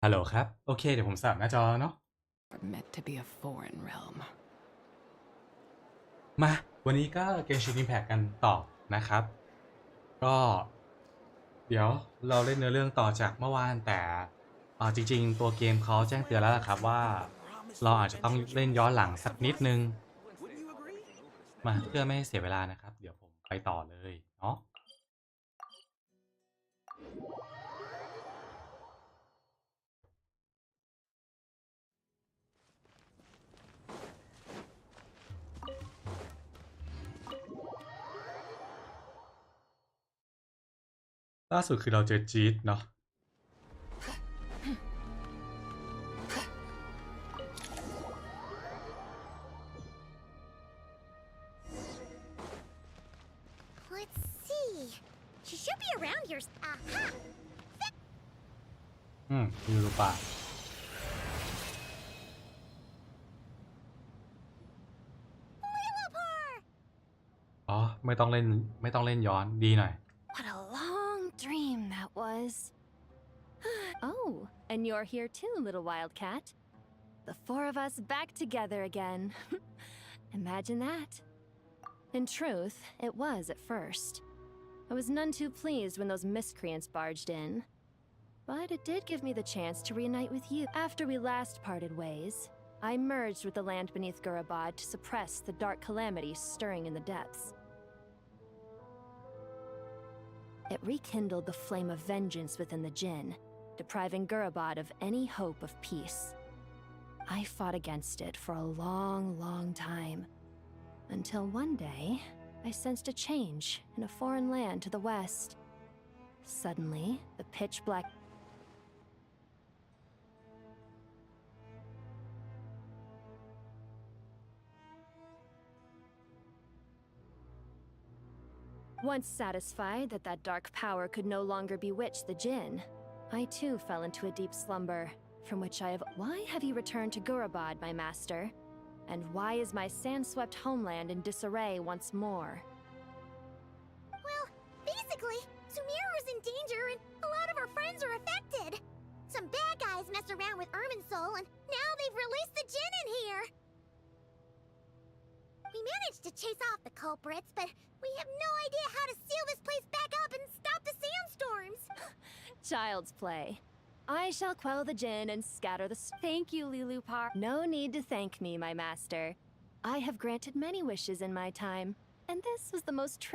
ฮัลโหลครับโอเคเดี๋ยวผมสลับหน้าจอเนาะ are meant to be a foreign realm. มาวันนี้ก็ Genshin Impact กันต่อนะครับก็เดี๋ยวเราเล่นเนื้อเรื่องต่อจากเมื่อวานแต่จริงๆตัวเกมเขาแจ้งเตือนแล้วล่ะครับว่าเราอาจจะต้องเล่นย้อนหลังสักนิดนึงมาเพื่อไม่ให้เสียเวลานะครับเดี๋ยวผมไปต่อเลยเนาะล่าสุดคือเราเจอจี๊ดเนาะ Let's see. She should be around here. Aha! อยู่หรือเปล่า Love her! อ๋อไม่ต้องเล่นย้อนดีหน่อย What a long dream that was. Oh, and you're here too, little wildcat. The four of us back together again. Imagine that. In truth, it was at first. I was none too pleased when those miscreants barged in. But it did give me the chance to reunite with you. After we last parted ways, I merged with the land beneath Gurabad to suppress the dark calamity stirring in the depths. It rekindled the flame of vengeance within the Jinn, depriving Gurabad of any hope of peace. I fought against it for a long time, until one day, I sensed a change in a foreign land to the west. Suddenly, the pitch-black Once satisfied that that dark power could no longer bewitch the Jinn, I too fell into a deep slumber, from which I have... Why have you returned to Gurabad, my master? And why is my sand-swept homeland in disarray once more? Well, basically, Sumira is in danger and a lot of our friends are affected. Some bad guys messed around with Irminsul and now they've released the Jinn in here. We managed to chase off the culprits, but we have no idea how to seal this place back up and stop the sandstorms. Child's play. I shall quell the Jinn and scatter the... Thank you, Lilupar. No need to thank me, my master. I have granted many wishes in my time, and this was the most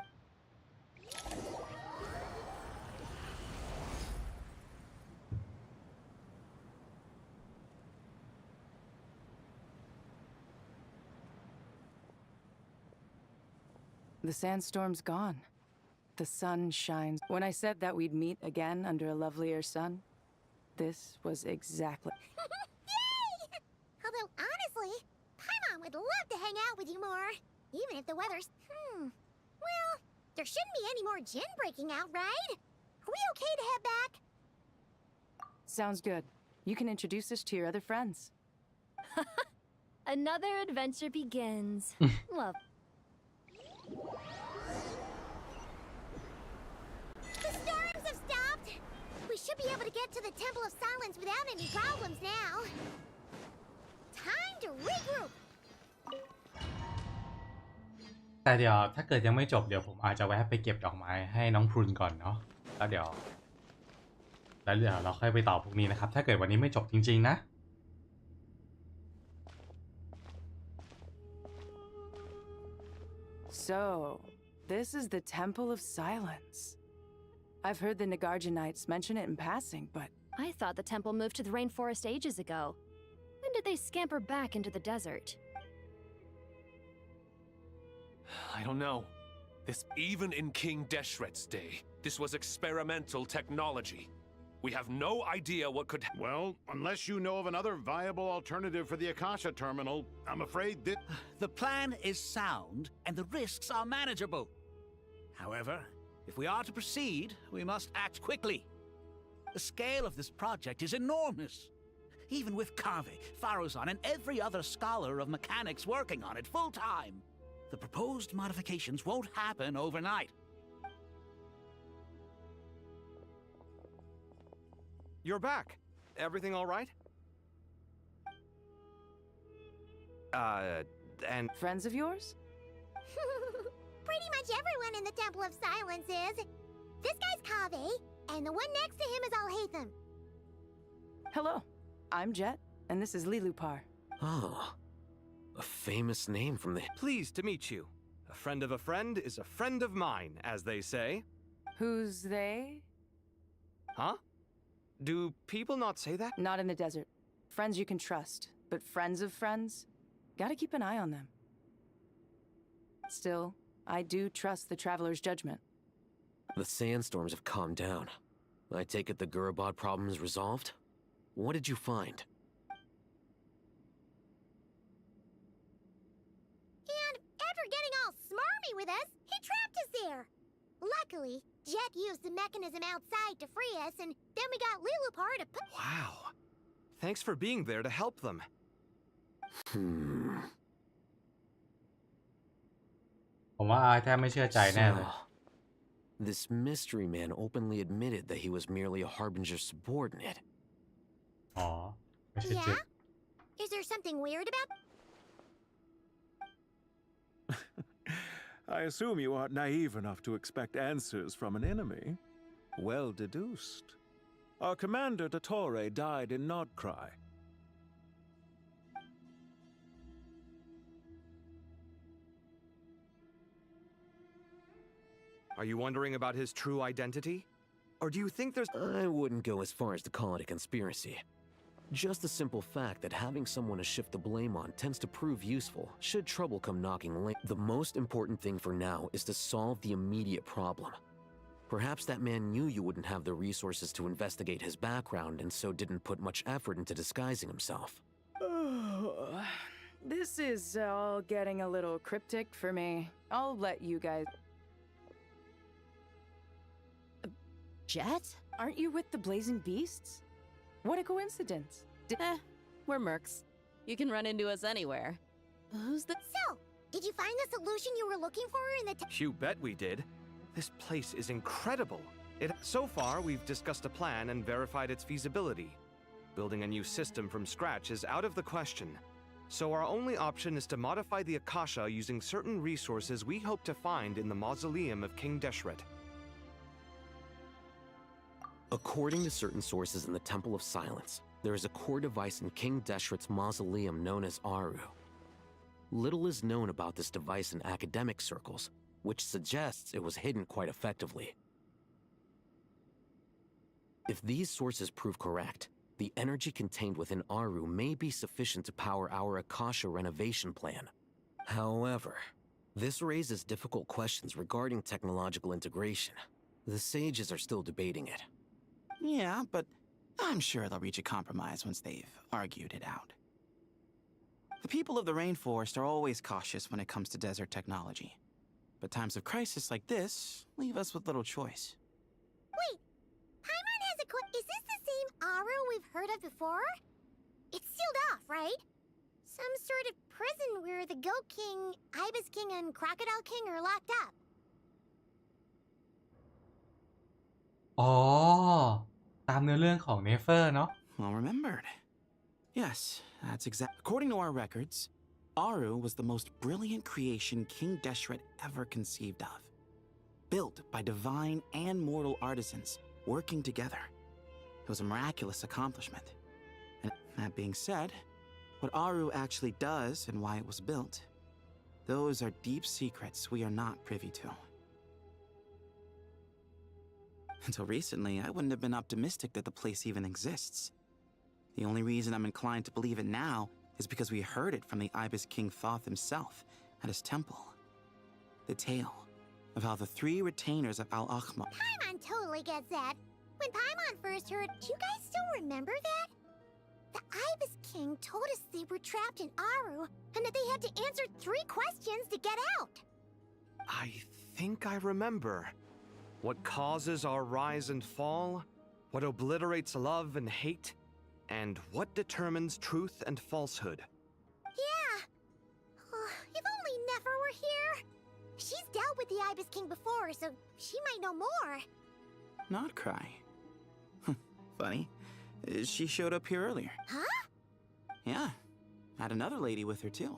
The sandstorm's gone. The sun shines. When I said that we'd meet again under a lovelier sun, this was exactly... Yay! Although, honestly, Paimon would love to hang out with you more. Even if the weather's... Well, there shouldn't be any more Jinn breaking out, right? Are we okay to head back? Sounds good. You can introduce us to your other friends. Another adventure begins. Love. The storms have stopped! We should be able to get to the Temple of Silence without any problems now. Time to regroup! แต่เดี๋ยวถ้าเกิดยังไม่จบเดี๋ยวผมอาจจะแวะไปเก็บดอกไม้ให้น้องพรุนก่อนเนาะแล้วเดี๋ยวเราค่อยไปต่อพวกนี้นะครับถ้าเกิดวันนี้ไม่จบจริงๆนะ So, this is the Temple of Silence. I've heard the Nagarjanites mention it in passing, but... I thought the temple moved to the rainforest ages ago. When did they scamper back into the desert? I don't know. Even in King Deshret's day, this was experimental technology. We have no idea what could... Well, unless you know of another viable alternative for the Akasha terminal, I'm afraid that... The plan is sound, and the risks are manageable. However, if we are to proceed, we must act quickly. The scale of this project is enormous. Even with Kave, Faruzan, and every other scholar of mechanics working on it full-time, the proposed modifications won't happen overnight. You're back. everything all right? And Friends of yours? Pretty much everyone in the Temple of Silence is. This guy's Kaveh, and the one next to him is Alhaitham. Hello, I'm Jet, and this is Lilupar. Oh, a famous name from the... pleased to meet you. A friend of a friend is a friend of mine, as they say. Who's they? Huh? Do people not say that? Not in the desert. Friends you can trust, but friends of friends? Gotta keep an eye on them. Still, I do trust the Traveler's judgment. The sandstorms have calmed down. I take it the Gurabad problem is resolved? What did you find? And after getting all smarmy with us, he trapped us there. Luckily, Jet used the mechanism outside to free us, and then we got Lilupar to put— Wow. Thanks for being there to help them. ผมว่าอายแทบไม่เชื่อใจแน่เลย This mystery man openly admitted that he was merely a Harbinger subordinate. อ๋อไม่ใช่เจ็บ Yeah? Is there something weird about— I assume you aren't naive enough to expect answers from an enemy. Well deduced. Our commander, Dottore, died in Nordcry. Are you wondering about his true identity? Or do you think there's— I wouldn't go as far as to call it a conspiracy. Just the simple fact that having someone to shift the blame on tends to prove useful should trouble come knocking late. The most important thing for now is to solve the immediate problem. Perhaps that man knew you wouldn't have the resources to investigate his background and so didn't put much effort into disguising himself. This is all getting a little cryptic for me. I'll let you guys... Jet? Aren't you with the Blazing Beasts? What a coincidence. We're mercs. You can run into us anywhere. Who's the— So, did you find the solution you were looking for in the— You bet we did. This place is incredible. So far, we've discussed a plan and verified its feasibility. Building a new system from scratch is out of the question. So our only option is to modify the Akasha using certain resources we hope to find in the mausoleum of King Deshret. According to certain sources in the Temple of Silence, there is a core device in King Deshret's mausoleum known as Aru. Little is known about this device in academic circles, which suggests it was hidden quite effectively. If these sources prove correct, the energy contained within Aru may be sufficient to power our Akasha renovation plan. However, this raises difficult questions regarding technological integration. The sages are still debating it. Yeah, but I'm sure they'll reach a compromise once they've argued it out. The people of the rainforest are always cautious when it comes to desert technology. But times of crisis like this leave us with little choice. Wait, Paimon has a is this the same Aru we've heard of before? It's sealed off, right? Some sort of prison where the Goat King, Ibis King, and Crocodile King are locked up. อ๋อตามเนื้อเรื่องของเนเฟอร์เนาะ Well remembered. Yes, that's exact. According to our records, Aru was the most brilliant creation King Deshret ever conceived of. Built by divine and mortal artisans working together. It was a miraculous accomplishment. And that being said, what Aru actually does and why it was built, those are deep secrets we are not privy to. Until recently, I wouldn't have been optimistic that the place even exists. The only reason I'm inclined to believe it now is because we heard it from the Ibis King Thoth himself at his temple. The tale of how the three retainers of Al-Akhma— Paimon totally gets that. When Paimon first heard, do you guys still remember that? The Ibis King told us they were trapped in Aru and that they had to answer 3 questions to get out. I think I remember. What causes our rise and fall? What obliterates love and hate? And what determines truth and falsehood? Yeah. If only Nefer were here. She's dealt with the Ibis King before, so she might know more. Not cry. Funny. She showed up here earlier. Huh? Yeah, had another lady with her too.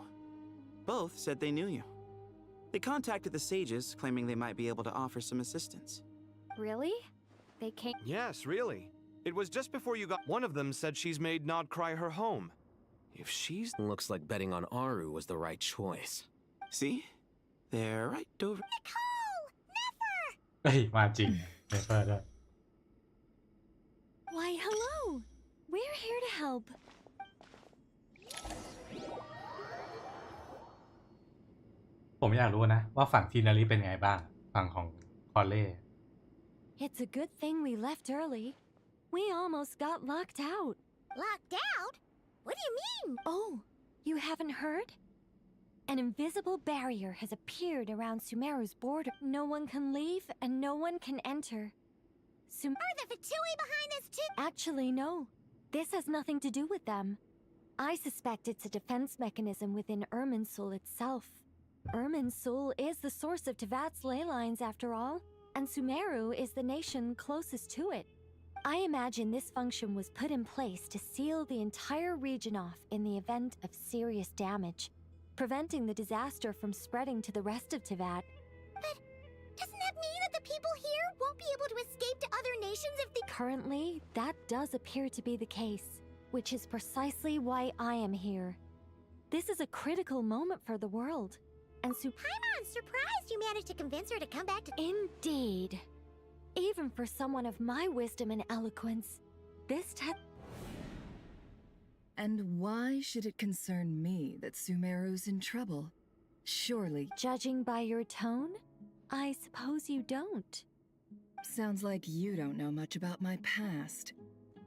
Both said they knew you. They contacted the sages, claiming they might be able to offer some assistance. Really? They came. Yes, really. It was just before you got. One of them said she's made Nod cry her home. If she's. Looks like betting on Aru was the right choice. See? They're right over. Nicole! Never! เฮ้ยมาจริงเนเปอร์ด้วย Why, hello! We're here to help. ผมอยากรู้นะว่าฝั่งทีนาริเป็นไงบ้างฝั่งของคอลเล่ It's a good thing we left early. We almost got locked out. Locked out? What do you mean? Oh, you haven't heard? An invisible barrier has appeared around Sumeru's border. No one can leave and no one can enter. Are the Fatui behind this too? Actually, no. This has nothing to do with them. I suspect it's a defense mechanism within Irminsul itself. Irminsul is the source of Tevat's ley lines after all, and Sumeru is the nation closest to it. I imagine this function was put in place to seal the entire region off in the event of serious damage, preventing the disaster from spreading to the rest of Tevat. But doesn't that mean that the people here won't be able to escape to other nations if they... Currently, that does appear to be the case, which is precisely why I am here. This is a critical moment for the world, and I'm surprised you managed to convince her to come back to... Indeed. Even for someone of my wisdom and eloquence, this And why should it concern me that Sumeru's in trouble? Surely. Judging by your tone, I suppose you don't. Sounds like you don't know much about my past.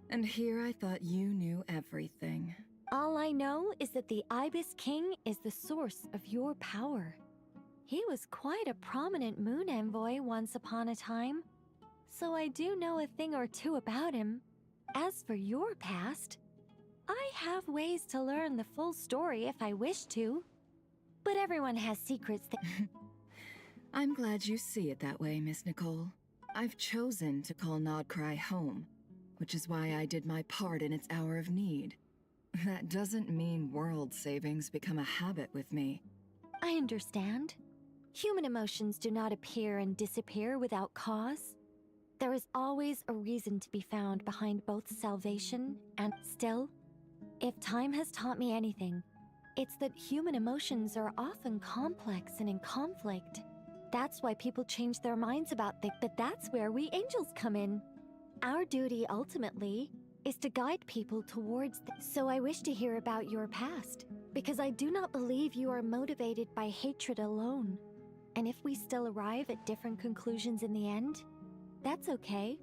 And here I thought you knew everything. All I know is that the Ibis King is the source of your power. He was quite a prominent moon envoy once upon a time, so I do know a thing or two about him. As for your past, I have ways to learn the full story if I wish to. But everyone has secrets that... I'm glad you see it that way, Miss Nicole. I've chosen to call Nodcry home, which is why I did my part in its hour of need. That doesn't mean world savings become a habit with me. I understand. Human emotions do not appear and disappear without cause. There is always a reason to be found behind both salvation and still. If time has taught me anything, it's that human emotions are often complex and in conflict. That's why people change their minds about things, but that's where we angels come in. Our duty ultimately is to guide people towards so I wish to hear about your past, because I do not believe you are motivated by hatred alone. And if we still arrive at different conclusions in the end, that's okay.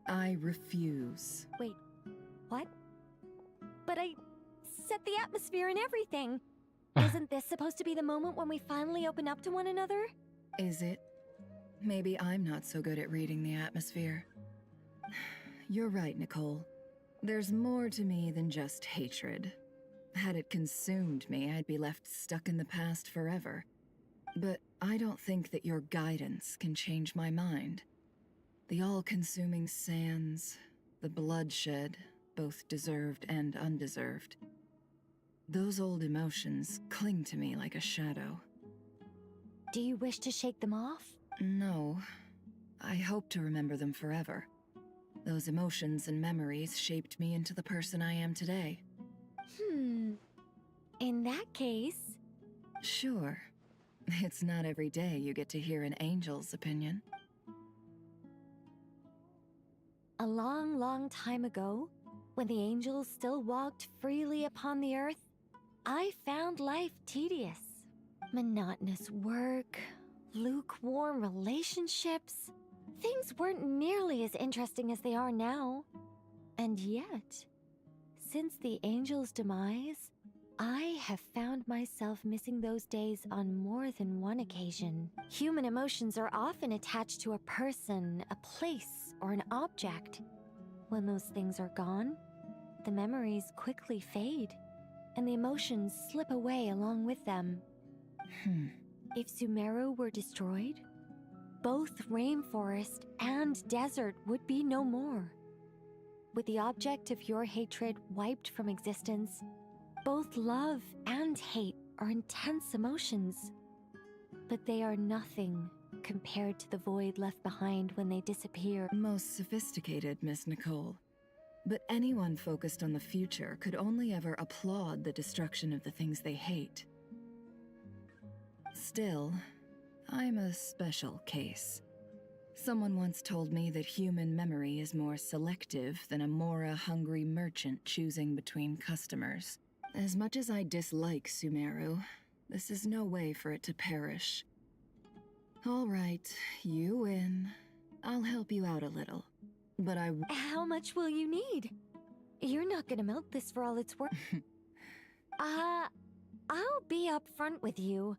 I refuse. Wait, what? But I set the atmosphere and everything. Isn't this supposed to be the moment when we finally open up to one another? Is it? Maybe I'm not so good at reading the atmosphere. You're right, Nicole. There's more to me than just hatred. Had it consumed me, I'd be left stuck in the past forever. But I don't think that your guidance can change my mind. The all-consuming sands, the bloodshed, both deserved and undeserved. Those old emotions cling to me like a shadow. Do you wish to shake them off? No. I hope to remember them forever. Those emotions and memories shaped me into the person I am today. In that case... Sure. It's not every day you get to hear an angel's opinion. A long, long time ago, when the angels still walked freely upon the earth, I found life tedious. Monotonous work, lukewarm relationships. Things weren't nearly as interesting as they are now. And yet, since the angels' demise, I have found myself missing those days on more than one occasion. Human emotions are often attached to a person, a place, or an object. When those things are gone, the memories quickly fade, and the emotions slip away along with them. If Sumeru were destroyed, both rainforest and desert would be no more. with the object of your hatred wiped from existence. Both love and hate are intense emotions, but they are nothing compared to the void left behind when they disappear. Most sophisticated, Miss Nicole. But anyone focused on the future could only ever applaud the destruction of the things they hate. Still, I'm a special case. Someone once told me that human memory is more selective than a Mora-hungry merchant choosing between customers. As much as I dislike Sumeru, this is no way for it to perish. All right, you win. I'll help you out a little. But How much will you need? You're not gonna milk this for all it's worth. I'll be upfront with you.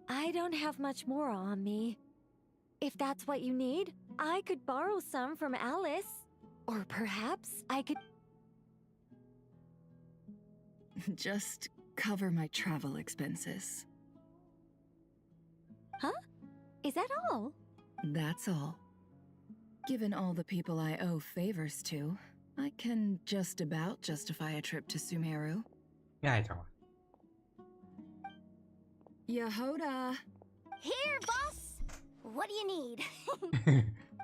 I don't have much more on me. If that's what you need, I could borrow some from Alice. Or perhaps I could... Just cover my travel expenses. Huh? Is that all? That's all. Given all the people I owe favors to, I can just about justify a trip to Sumeru. ง่ายจังวะ Yehoda! Here, boss! What do you need?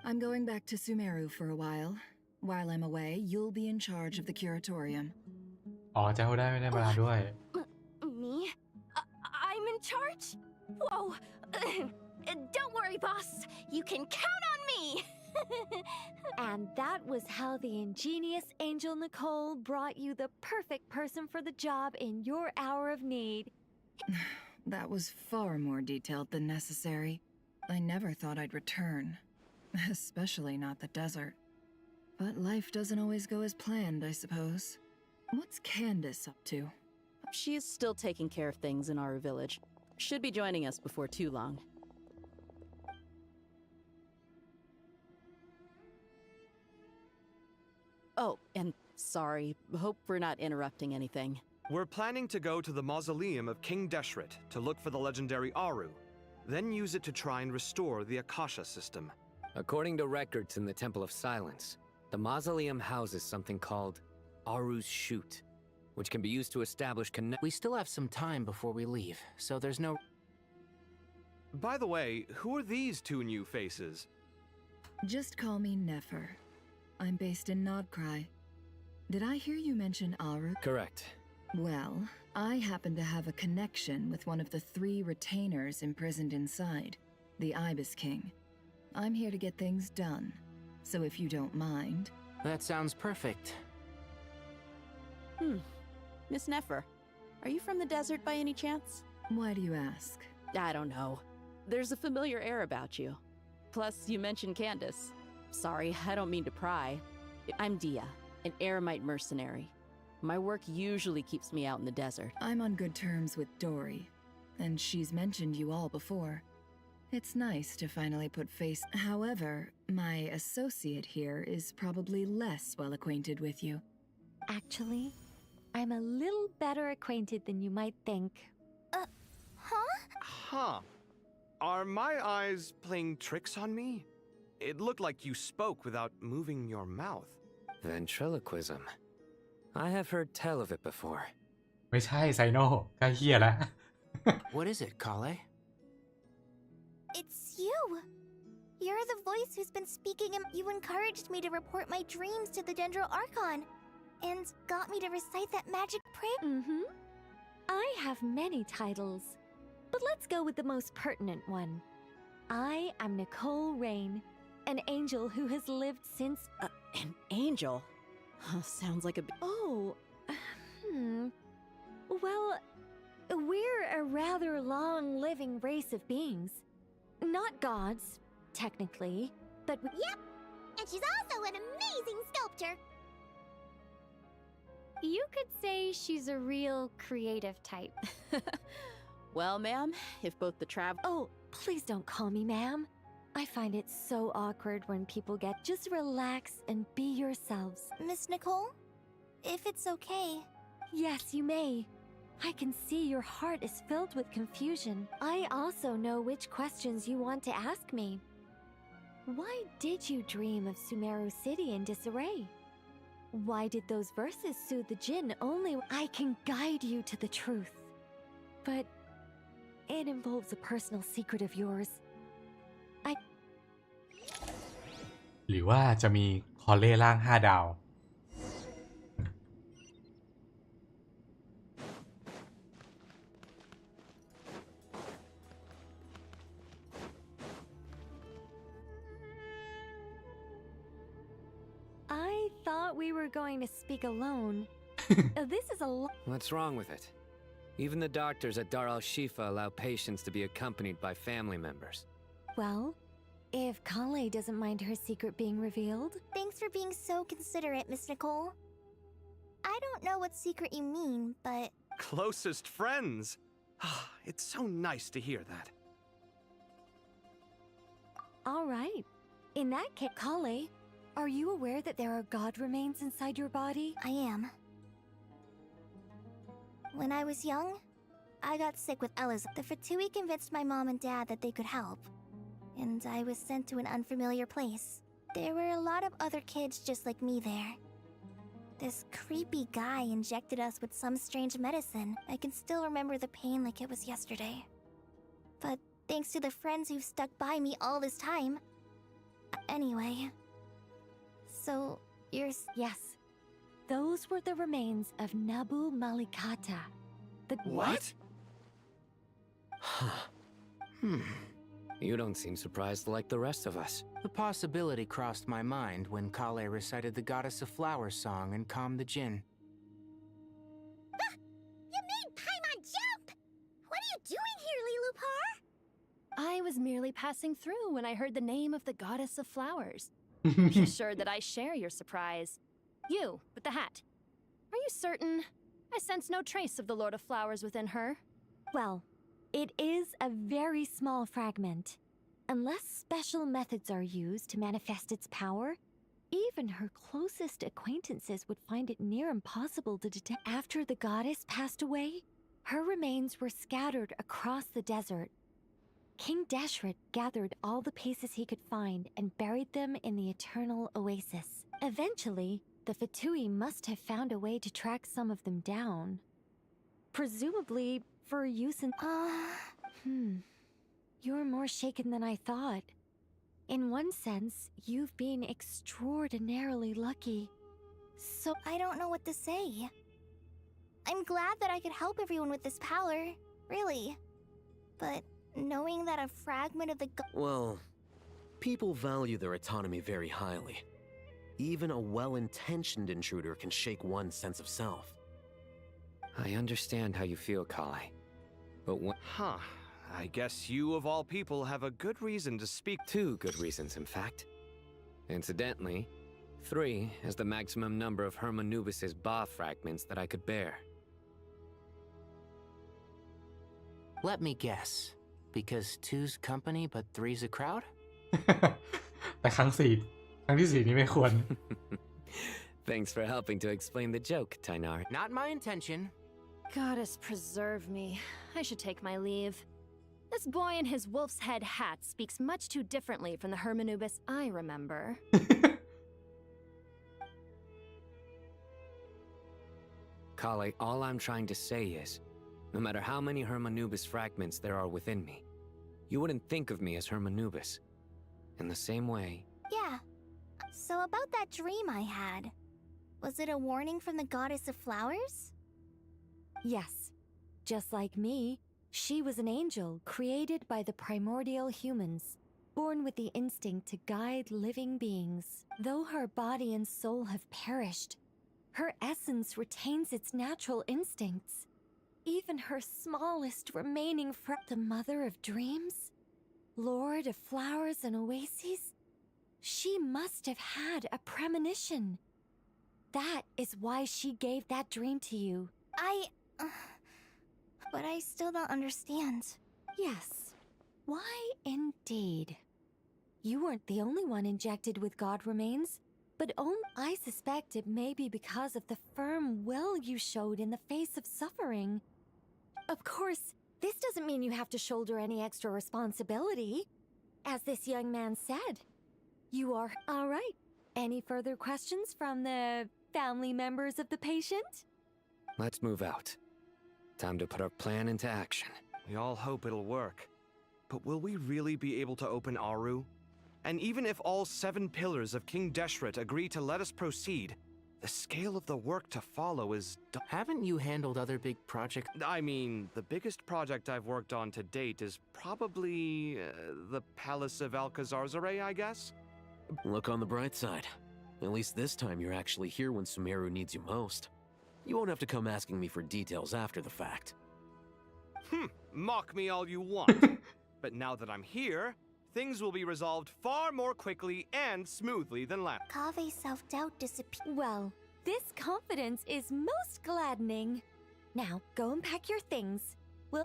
I'm going back to Sumeru for a while. While I'm away, you'll be in charge of the curatorium. อ๋อเจ้าได้ไม่ได้มาด้วย Me? I'm in charge? Whoa! Don't worry, boss. You can count on me! And that was how the ingenious Angel Nicole brought you the perfect person for the job in your hour of need. That was far more detailed than necessary. I never thought I'd return. Especially not the desert. But life doesn't always go as planned, I suppose. What's Candace up to? She is still taking care of things in our village. Should be joining us before too long. Oh, and sorry. Hope we're not interrupting anything. We're planning to go to the mausoleum of King Deshret to look for the legendary Aru, then use it to try and restore the Akasha system. According to records in the Temple of Silence, the mausoleum houses something called Aru's Chute, which can be used to establish We still have some time before we leave, so there's no... By the way, who are these two new faces? Just call me Nefer. I'm based in Nodcry. Did I hear you mention Aru? Correct. Well, I happen to have a connection with one of the 3 retainers imprisoned inside, the Ibis King. I'm here to get things done, so if you don't mind... That sounds perfect. Miss Nefer, are you from the desert by any chance? Why do you ask? I don't know. There's a familiar air about you. Plus, you mentioned Candace. Sorry, I don't mean to pry. I'm Dia, an Eremite mercenary. My work usually keeps me out in the desert. I'm on good terms with Dory, and she's mentioned you all before. It's nice to finally put face... However, my associate here is probably less well acquainted with you. Actually, I'm a little better acquainted than you might think. Huh. Are my eyes playing tricks on me? It looked like you spoke without moving your mouth. Ventriloquism. I have heard tell of it before. ไม่ใช่ไซโน่ใกล้เฮียแล้ว What is it, Kale? It's you! You're the voice who's been speaking and you encouraged me to report my dreams to the Dendro Archon and got me to recite that magic prayer. I have many titles, but let's go with the most pertinent one. I am Nicole Rain, an angel who has lived since... An angel? Sounds like a... Oh, Well, we're a rather long-living race of beings. Not gods, technically, but we... Yep! And she's also an amazing sculptor! You could say she's a real creative type. Well, ma'am, if both the Oh, please don't call me ma'am. I find it so awkward when people get... Just relax and be yourselves. Miss Nicole? If it's okay. Yes, you may. I can see your heart is filled with confusion. I also know which questions you want to ask me. Why did you dream of Sumeru City in disarray? Why did those verses soothe the Jinn only? I can guide you to the truth. But it involves a personal secret of yours. หรือว่าจะมีคอลเล่ร่าง5 ดาว I thought we were going to speak alone. This is a lot. What's wrong with it? Even the doctors at Dar al-Shifa allow patients to be accompanied by family members. Well, if Kale doesn't mind her secret being revealed. Thanks for being so considerate, Miss Nicole. I don't know what secret you mean, but... Closest friends! It's so nice to hear that. All right. In that case, Kale, are you aware that there are god remains inside your body? I am. When I was young, I got sick with Elizabeth. The Fatui convinced my mom and dad that they could help, and I was sent to an unfamiliar place. There were a lot of other kids just like me there. This creepy guy injected us with some strange medicine. I can still remember the pain like it was yesterday. But thanks to the friends who've stuck by me all this time... Anyway... So, you're... Yes. Those were the remains of Nabu Malikata. The... What? You don't seem surprised like the rest of us. The possibility crossed my mind when Kale recited the Goddess of Flowers song and calmed the Jinn. You made Paimon jump! What are you doing here, Lilupar? I was merely passing through when I heard the name of the Goddess of Flowers. Be sure that I share your surprise. You, with the hat. Are you certain? I sense no trace of the Lord of Flowers within her. Well, it is a very small fragment. Unless special methods are used to manifest its power, even her closest acquaintances would find it near impossible to detect. After the goddess passed away, her remains were scattered across the desert. King Deshret gathered all the pieces he could find and buried them in the Eternal Oasis. Eventually, the Fatui must have found a way to track some of them down. Presumably for use in... You're more shaken than I thought. In one sense, you've been extraordinarily lucky. So I don't know what to say. I'm glad that I could help everyone with this power, really. But knowing that a fragment of the Well, people value their autonomy very highly. Even a well-intentioned intruder can shake one's sense of self. I understand how you feel, Kale. But when... I guess you, of all people, have a good reason to speak. 2 good reasons, in fact. Incidentally, 3 is the maximum number of Hermanubis' Ba fragments that I could bear. Let me guess. Because 2's company, but 3's a crowd? แต่ครั้งที่ 4นี้ไม่ควร Thanks for helping to explain the joke, Tainar. Not my intention. Goddess preserve me. I should take my leave. This boy in his wolf's head hat speaks much too differently from the Hermanubis I remember. Kale, all I'm trying to say is, no matter how many Hermanubis fragments there are within me, you wouldn't think of me as Hermanubis. In the same way... Yeah. So about that dream I had, was it a warning from the Goddess of Flowers? Yes. Just like me, she was an angel created by the primordial humans, born with the instinct to guide living beings. Though her body and soul have perished, her essence retains its natural instincts. Even her smallest remaining the mother of dreams, lord of flowers and oases, she must have had a premonition. That is why she gave that dream to you. But I still don't understand. Yes. Why indeed? You weren't the only one injected with god remains, but I suspect it may be because of the firm will you showed in the face of suffering. Of course, this doesn't mean you have to shoulder any extra responsibility. As this young man said, you are... All right. Any further questions from the family members of the patient. Let's move out. Time to put our plan into action. We all hope it'll work. But will we really be able to open Aru? And even if all 7 pillars of King Deshret agree to let us proceed, the scale of the work to follow is... Haven't you handled other big projects? I mean, the biggest project I've worked on to date is probably the Palace of Alcazarzaray, I guess? Look on the bright side. At least this time you're actually here when Sumeru needs you most. You won't have to come asking me for details after the fact. Mock me all you want. But now that I'm here, things will be resolved far more quickly and smoothly than last. Kave's self-doubt disappeared. Well, this confidence is most gladdening. Now, go and pack your things. We'll...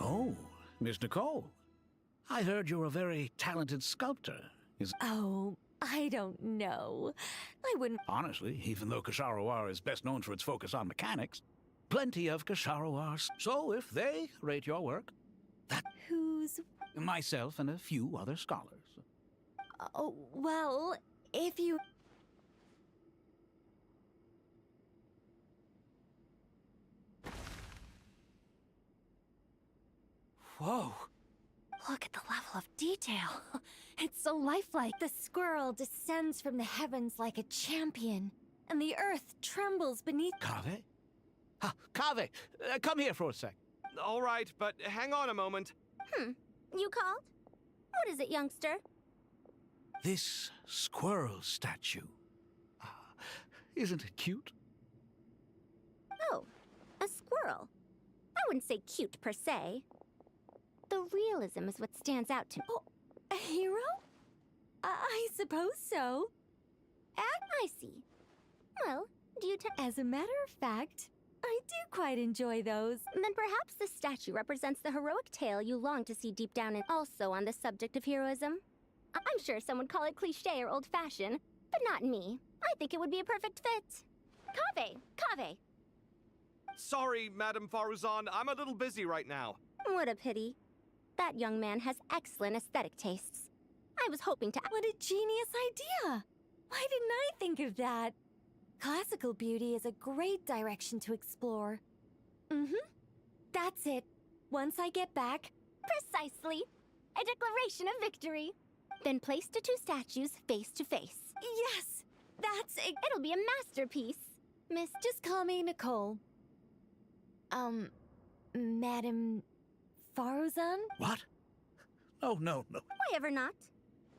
Oh, Miss Nicole. I heard you're a very talented sculptor. Oh, I don't know. I wouldn't... Honestly, even though Kasharawar is best known for its focus on mechanics, plenty of Kasharawars. So if they rate your work, that... Who's... Myself and a few other scholars. Oh, well, if you... Whoa! Look at the level of detail. It's so lifelike. The squirrel descends from the heavens like a champion, and the earth trembles beneath... Kave? Kave, come here for a sec. All right, but hang on a moment. You called? What is it, youngster? This squirrel statue. Isn't it cute? Oh, a squirrel. I wouldn't say cute per se. The realism is what stands out to me. Oh, a hero? I suppose so. I see. Well, do you As a matter of fact, I do quite enjoy those. Then perhaps the statue represents the heroic tale you long to see deep down and also on the subject of heroism. I'm sure some would call it cliché or old-fashioned, but not me. I think it would be a perfect fit. Kave! Sorry, Madame Faruzan, I'm a little busy right now. What a pity. That young man has excellent aesthetic tastes. I was hoping to... What a genius idea! Why didn't I think of that? Classical beauty is a great direction to explore. That's it. Once I get back... Precisely. A declaration of victory. Then place the 2 statues face to face. Yes! That's it. It'll be a masterpiece. Miss, just call me Nicole. Madam... Faruzan? What? Oh, no. Why ever not?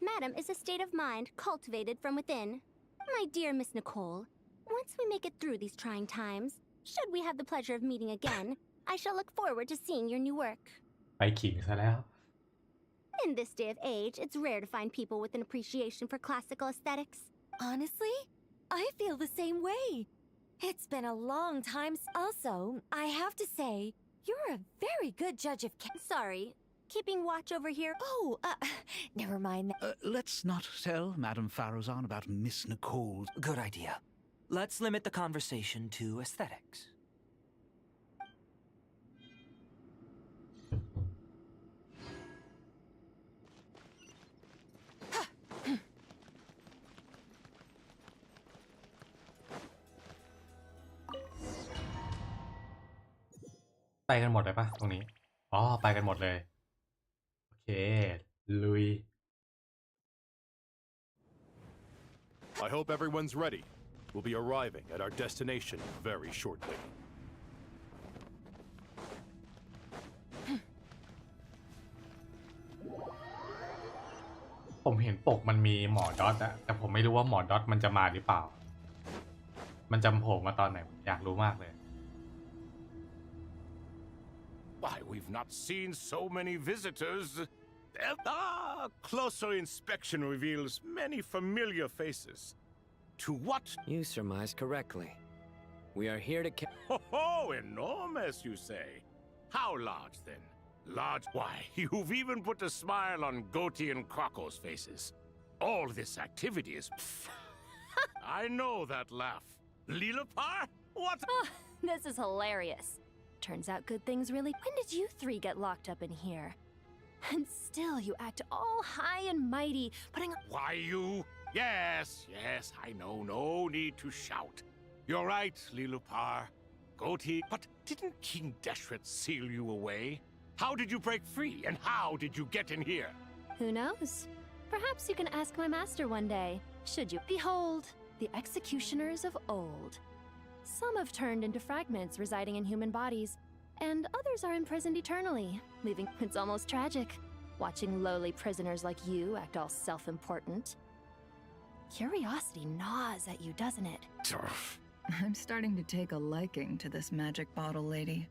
Madam is a state of mind cultivated from within. My dear Miss Nicole, once we make it through these trying times, should we have the pleasure of meeting again, I shall look forward to seeing your new work. ไปขิงซะแล้ว In this day of age, it's rare to find people with an appreciation for classical aesthetics. Honestly, I feel the same way. It's been a long time. Also, I have to say, you're a very good judge of... Sorry, keeping watch over here. Oh, never mind. Let's not tell Madame Faruzan about Miss Nicole's... Good idea. Let's limit the conversation to aesthetics. ไปกันหมดเลยปะตรงนี้ อ๋อ ไปกันหมดเลย โอเค ลุย I hope everyone's ready. We'll be arriving at our destination very shortly. ผมเห็นปกมันมีหมอดอทอะแต่ผมไม่รู้ว่าหมอดอทมันจะมาหรือเปล่า มันจะโผล่มาตอนไหนอยากรู้มากเลย Why, we've not seen so many visitors. Closer inspection reveals many familiar faces. To what? You surmise correctly. We are here to Ho, enormous, you say? How large, then? Large? Why, you've even put a smile on Goatee and Crocco's faces. All this activity is... I know that laugh. Lilipar? What? Oh, this is hilarious. Turns out good things really... When did you three get locked up in here? And still you act all high and mighty, putting... Why you? Yes, I know. No need to shout. You're right, Lilipar. Goatee, but didn't King Deshret seal you away? How did you break free, and how did you get in here? Who knows? Perhaps you can ask my master one day, should you. Behold, the executioners of old. Some have turned into fragments residing in human bodies, and others are imprisoned eternally, leaving... It's almost tragic, watching lowly prisoners like you act all self-important. Curiosity gnaws at you, doesn't it? I'm starting to take a liking to this magic bottle lady.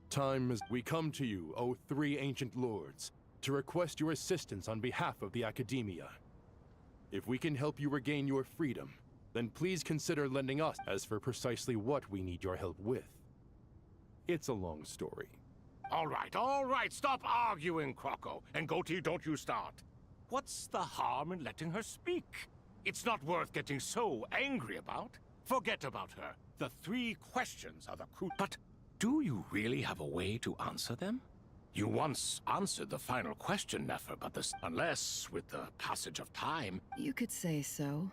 Time is... We come to you, O three ancient lords, to request your assistance on behalf of the Academia. If we can help you regain your freedom, then please consider lending us. As for precisely what we need your help with, it's a long story. All right, stop arguing, Crocco. And Goatee, don't you start. What's the harm in letting her speak? It's not worth getting so angry about. Forget about her. The three questions are the But do you really have a way to answer them? You once answered the final question, Nefer, but unless, with the passage of time... You could say so.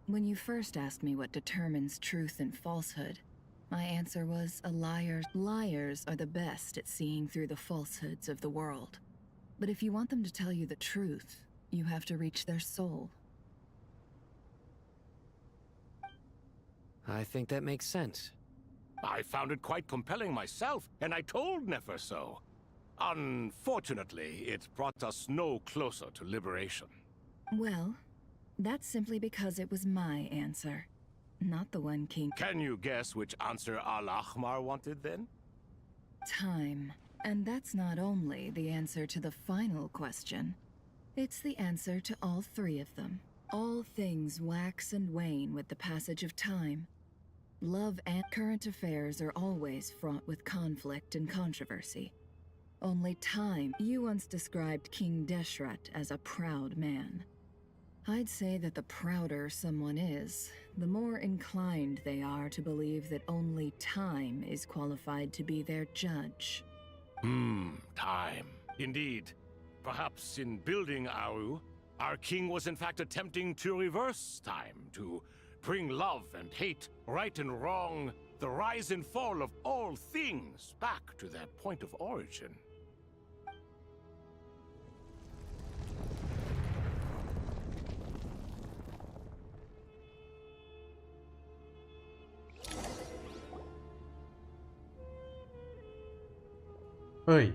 When you first asked me what determines truth and falsehood, my answer was liars are the best at seeing through the falsehoods of the world. But if you want them to tell you the truth, you have to reach their soul. I think that makes sense. I found it quite compelling myself, and I told Nefer so. Unfortunately, it brought us no closer to liberation. Well, that's simply because it was my answer, not the one King... Can you guess which answer Al-Ahmar wanted, then? Time. And that's not only the answer to the final question. It's the answer to all three of them. All things wax and wane with the passage of time. Love and current affairs are always fraught with conflict and controversy. Only time. You once described King Deshret as a proud man. I'd say that the prouder someone is, the more inclined they are to believe that only time is qualified to be their judge. Time. Indeed. Perhaps in building Aru, our king was in fact attempting to reverse time, to bring love and hate, right and wrong, the rise and fall of all things back to their point of origin. Hey.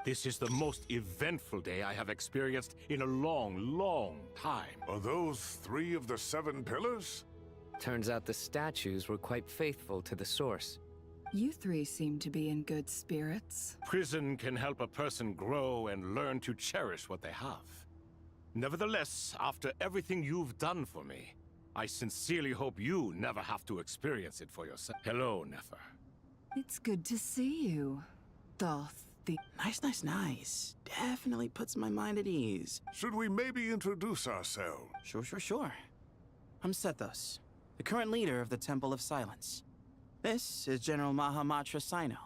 This is the most eventful day I have experienced in a long, long time. Are those 3 of the 7 pillars? Turns out the statues were quite faithful to the source. You three seem to be in good spirits. Prison can help a person grow and learn to cherish what they have. Nevertheless, after everything you've done for me, I sincerely hope you never have to experience it for yourself. Hello, Nefer. It's good to see you, Thoth. Nice. Definitely puts my mind at ease. Should we maybe introduce ourselves? Sure. I'm Sethos, the current leader of the Temple of Silence. This is General Mahamatra Sino.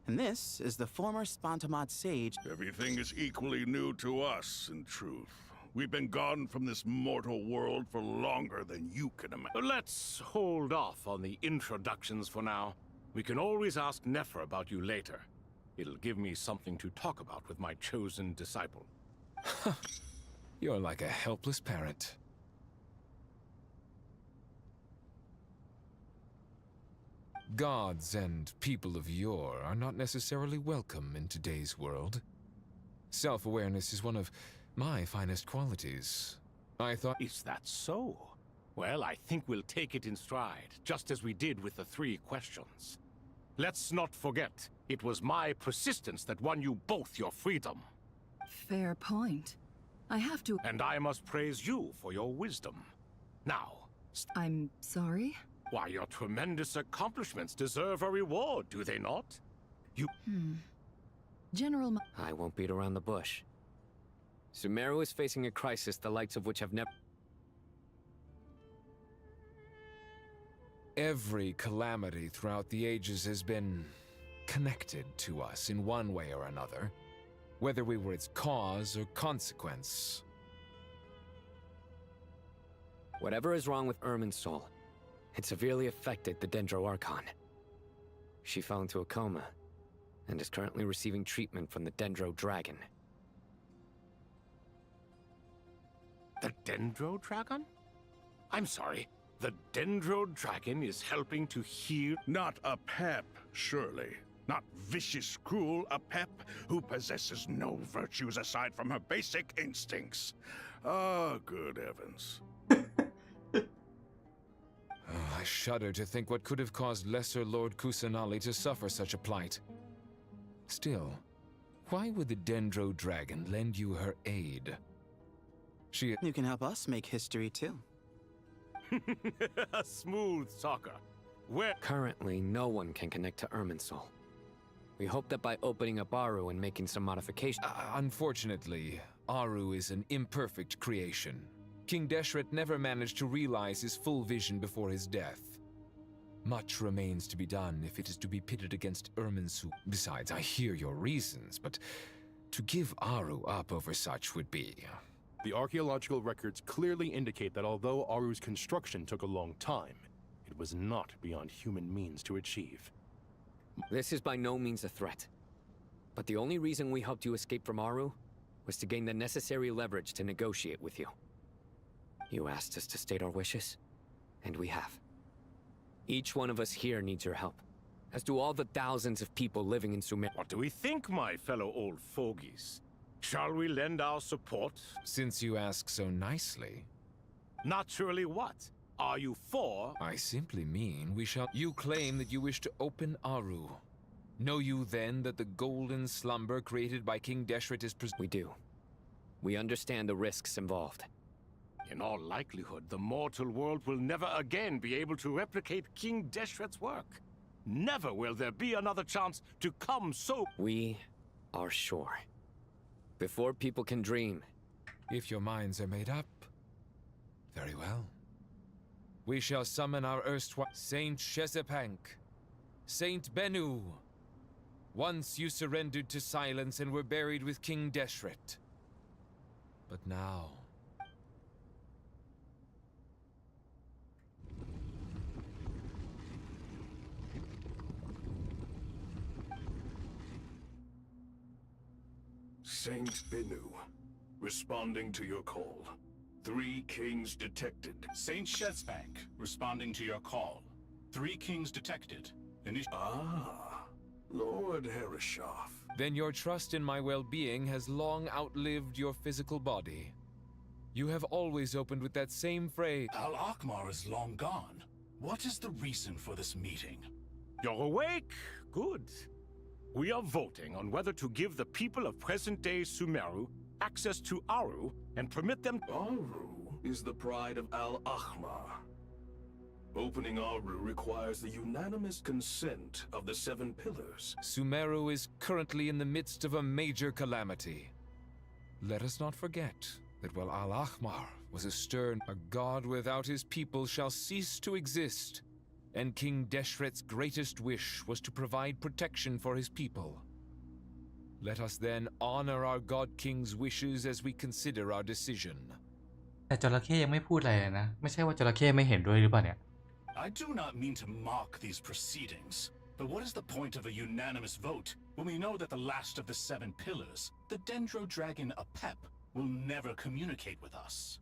And this is the former Spantamad sage. Everything is equally new to us, in truth. We've been gone from this mortal world for longer than you can imagine. Let's hold off on the introductions for now. We can always ask Nefer about you later. It'll give me something to talk about with my chosen disciple. You're like a helpless parent. Gods and people of yore are not necessarily welcome in today's world. Self-awareness is one of my finest qualities. I thought... Is that so? Well, I think we'll take it in stride, just as we did with the 3 questions. Let's not forget, it was my persistence that won you both your freedom. Fair point. I have to. And I must praise you for your wisdom. Now, I'm sorry? why, your tremendous accomplishments deserve a reward, do they not? You. General. I won't beat around the bush. Sumeru is facing a crisis the likes of which have never. Every calamity throughout the ages has been connected to us in one way or another, whether we were its cause or consequence. Whatever is wrong with Ermin's soul, it severely affected the Dendro Archon. She fell into a coma and is currently receiving treatment from the Dendro Dragon. The Dendro Dragon? I'm sorry. The Dendro Dragon is helping to heal. Not a pep, surely. Not vicious, cruel a pep who possesses no virtues aside from her basic instincts. Ah, good heavens. I shudder to think what could have caused Lesser Lord Kusanali to suffer such a plight. Still, why would the Dendro Dragon lend you her aid? You can help us make history too. A smooth talker. Where? Currently, no one can connect to Ermin's soul. We hope that by opening up Aru and making some modifications. Unfortunately, Aru is an imperfect creation. King Deshret never managed to realize his full vision before his death. Much remains to be done if it is to be pitted against Ermin's. Besides, I hear your reasons, but to give Aru up over such would be. The archaeological records clearly indicate that although Aru's construction took a long time, it was not beyond human means to achieve. This is by no means a threat. But the only reason we helped you escape from Aru was to gain the necessary leverage to negotiate with you. You asked us to state our wishes, and we have. Each one of us here needs your help, as do all the thousands of people living in Sumer. What do we think, my fellow old fogies? Shall we lend our support? Since you ask so nicely. Naturally what? Are you for? I simply mean we shall. You claim that you wish to open Aru. Know you then that the golden slumber created by King Deshret is We do. We understand the risks involved. In all likelihood, the mortal world will never again be able to replicate King Deshret's work. Never will there be another chance to come so. We are sure. Before people can dream. If your minds are made up, very well. We shall summon our erstwhile Saint Shezepank, Saint Benu. Once you surrendered to silence and were buried with King Deshret. But now. Saint Benu, responding to your call. 3 kings detected. Saint Shezbank, responding to your call. 3 kings detected. Lord Herreshoff. Then your trust in my well-being has long outlived your physical body. You have always opened with that same phrase. Al-Akmar is long gone. What is the reason for this meeting? You're awake? Good. We are voting on whether to give the people of present-day Sumeru access to Aru and permit them. Aru is the pride of Al-Akmar. Opening Aru requires the unanimous consent of the 7 pillars. Sumeru is currently in the midst of a major calamity. Let us not forget that while Al-Akmar was a stern, a god without his people shall cease to exist, and King Deshret's greatest wish was to provide protection for his people. Let us then honor our God King's wishes as we consider our decision. แต่จระเข้ยังไม่พูดอะไรเลยนะไม่ใช่ว่าจระเข้ไม่เห็นด้วยหรือเปล่าเนี่ย I do not mean to mock these proceedings, but what is the point of a unanimous vote when we know that the last of the 7 pillars, the Dendro Dragon Apep, will never communicate with us?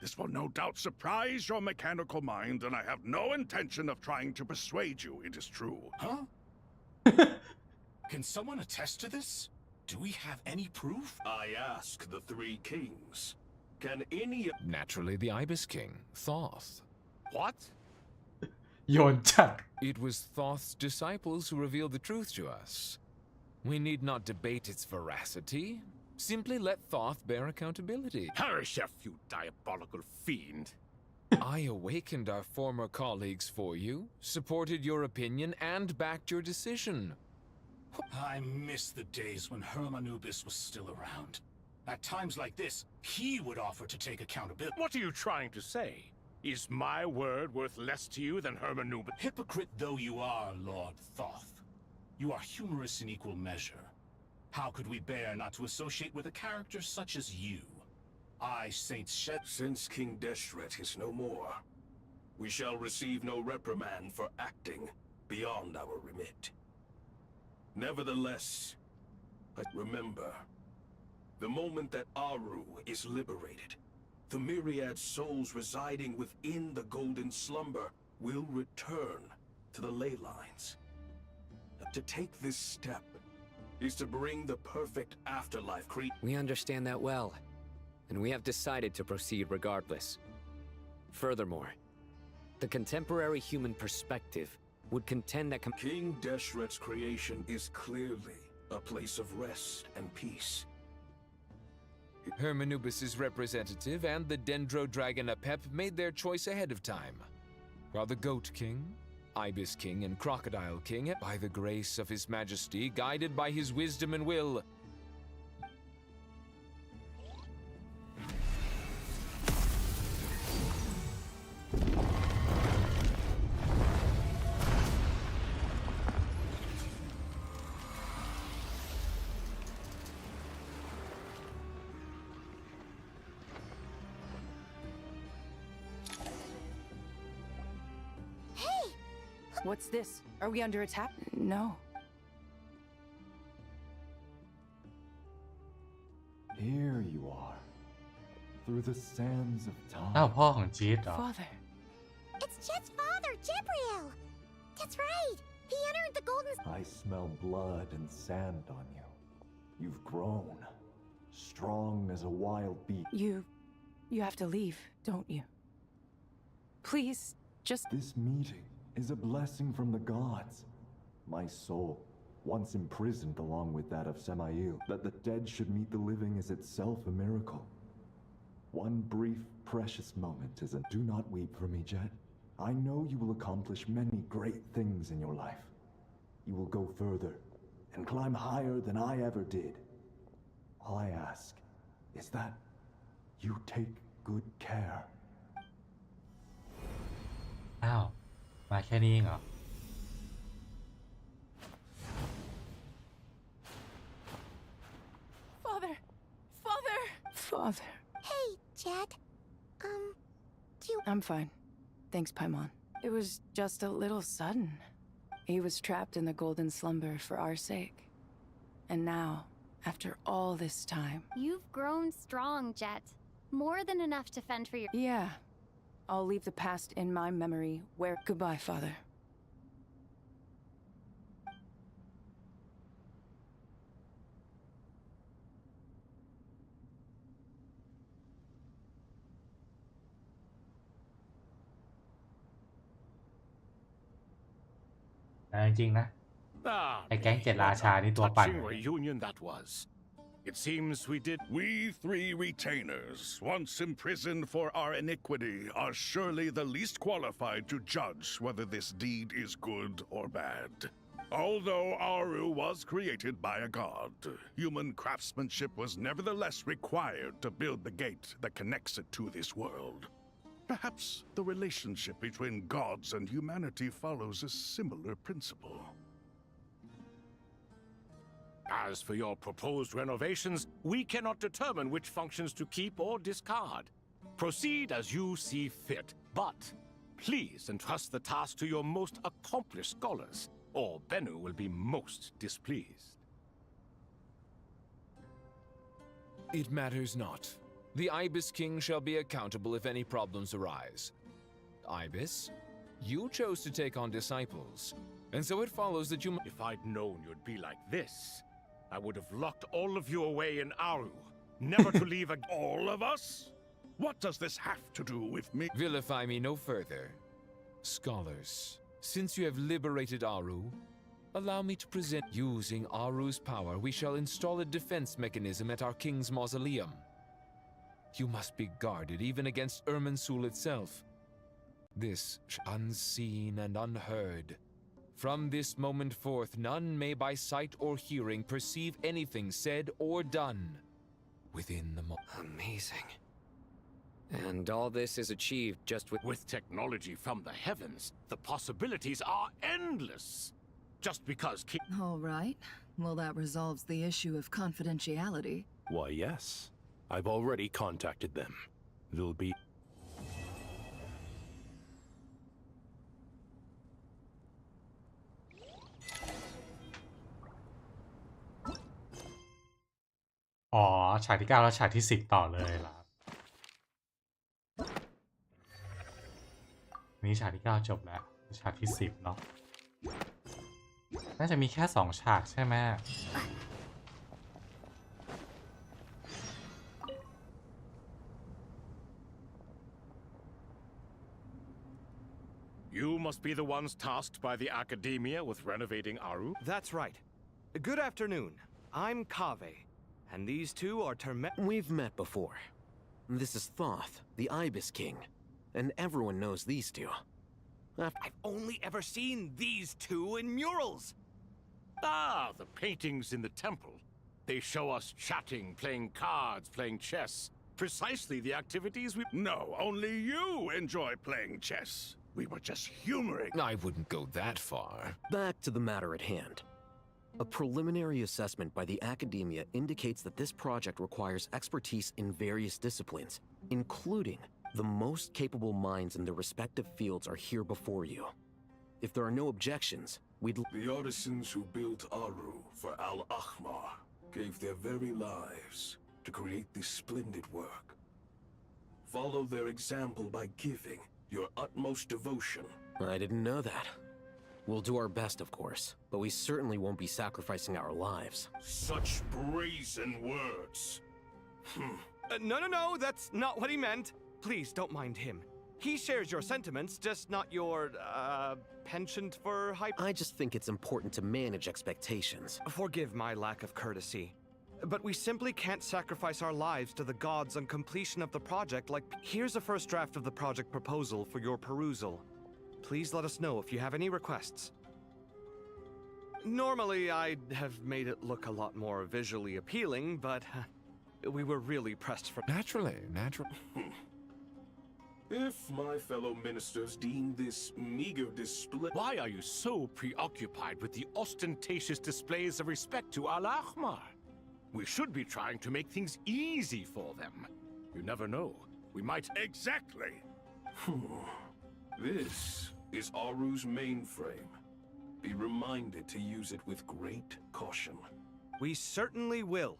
This will no doubt surprise your mechanical mind, and I have no intention of trying to persuade you it is true. Huh? Can someone attest to this? Do we have any proof? I ask the 3 kings. Can any... Naturally, the Ibis King, Thoth. What? โยนจัด It was Thoth's disciples who revealed the truth to us. We need not debate its veracity. Simply let Thoth bear accountability. Harishef, you diabolical fiend. I awakened our former colleagues for you, supported your opinion, and backed your decision. I miss the days when Hermanubis was still around. At times like this, he would offer to take accountability. What are you trying to say? Is my word worth less to you than Hermanubis? Hypocrite though you are, Lord Thoth, you are humorous in equal measure. How could we bear not to associate with a character such as you? I, Saint Shed. Since King Deshret is no more, we shall receive no reprimand for acting beyond our remit. Nevertheless, remember, the moment that Aru is liberated, the myriad souls residing within the Golden Slumber will return to the ley lines. To take this step is to bring the perfect afterlife We understand that well, and we have decided to proceed regardless. Furthermore, the contemporary human perspective would contend that King Deshret's creation is clearly a place of rest and peace. Hermanubis' representative and the Dendro Dragon Apep made their choice ahead of time, while the Goat King, Ibis King, and Crocodile King, by the grace of His Majesty, guided by his wisdom and will, What's this? Are we under attack? No. Here you are, through the sands of time. อ้าวพ่อของจี๊ดเหรอ Father. It's Jet's father, Jibriel! That's right! He entered the Golden... I smell blood and sand on you. You've grown, strong as a wild beast. You have to leave, don't you? Please, just... This meeting is a blessing from the gods. My soul, once imprisoned along with that of Semail, that the dead should meet the living is itself a miracle. One brief, precious moment isn't. Do not weep for me, Jet. I know you will accomplish many great things in your life. You will go further and climb higher than I ever did. All I ask is that you take good care. อ้าว มาแค่นี้เองเหรอ Father! Father! Father. Hey, Jet. Do you... I'm fine. Thanks, Paimon. It was just a little sudden. He was trapped in the Golden Slumber for our sake. And now, after all this time... You've grown strong, Jet. More than enough to fend for your... Yeah. I'll leave the past in my memory where... Goodbye, Father. แต่จริงๆนะ ไอ้แก๊งเจ็ดราชานี่ตัวปั่น Touching reunion that was. It seems we did. We three retainers, once imprisoned for our iniquity, are surely the least qualified to judge whether this deed is good or bad. Although Aru was created by a god, human craftsmanship was nevertheless required to build the gate that connects it to this world. Perhaps the relationship between gods and humanity follows a similar principle. As for your proposed renovations, we cannot determine which functions to keep or discard. Proceed as you see fit, but please entrust the task to your most accomplished scholars, or Bennu will be most displeased. It matters not. The Ibis King shall be accountable if any problems arise. Ibis, you chose to take on disciples, and so it follows that you... If I'd known you'd be like this, I would have locked all of you away in Aru, never to leave again. All of us? What does this have to do with me? Vilify me no further. Scholars, since you have liberated Aru, Allow me to present. Using Aru's power, we shall install a defense mechanism at our king's mausoleum. You must be guarded even against Irminsul itself. This unseen and unheard. From this moment forth, none may by sight or hearing perceive anything said or done within the Amazing. And all this is achieved just with... With technology from the heavens, the possibilities are endless. Just because All right. Well, that resolves the issue of confidentiality. Why, yes. I've already contacted them. It'll be...อ๋อฉากที่9แล้วฉากที่10ต่อเลยล่ะนี่ฉากที่9จบแล้วฉากที่10เนาะน่าจะมีแค่2ฉากใช่ไหม You must be the ones tasked by the Academia with renovating Aru? That's right. Good afternoon. I'm Kaveh, and these two are We've met before. This is Thoth, the Ibis King, and everyone knows these two. I've only ever seen these two in murals. Ah, the paintings in the temple. They show us chatting, playing cards, playing chess. Precisely the activities we... No, only you enjoy playing chess. We were just humoring. I wouldn't go that far. Back to the matter at hand. A preliminary assessment by the Academia indicates that this project requires expertise in various disciplines, including the most capable minds in their respective fields are here before you. If there are no objections, we'd... The artisans who built Aru for Al-Ahmar gave their very lives to create this splendid work. Follow their example by giving your utmost devotion. I didn't know that. We'll do our best, of course, but we certainly won't be sacrificing our lives. Such brazen words. No, that's not what he meant. Please don't mind him. He shares your sentiments, just not your, penchant for hype. I just think it's important to manage expectations. Forgive my lack of courtesy. But we simply can't sacrifice our lives to the gods on completion of the project like... Here's a first draft of the project proposal for your perusal. Please let us know if you have any requests. Normally, I'd have made it look a lot more visually appealing, but we were really pressed for... Naturally. If my fellow ministers deem this meager display... Why are you so preoccupied with the ostentatious displays of respect to Al-Ahmar? We should be trying to make things easy for them. You never know. We might... Exactly. This is Aru's mainframe. Be reminded to use it with great caution. We certainly will.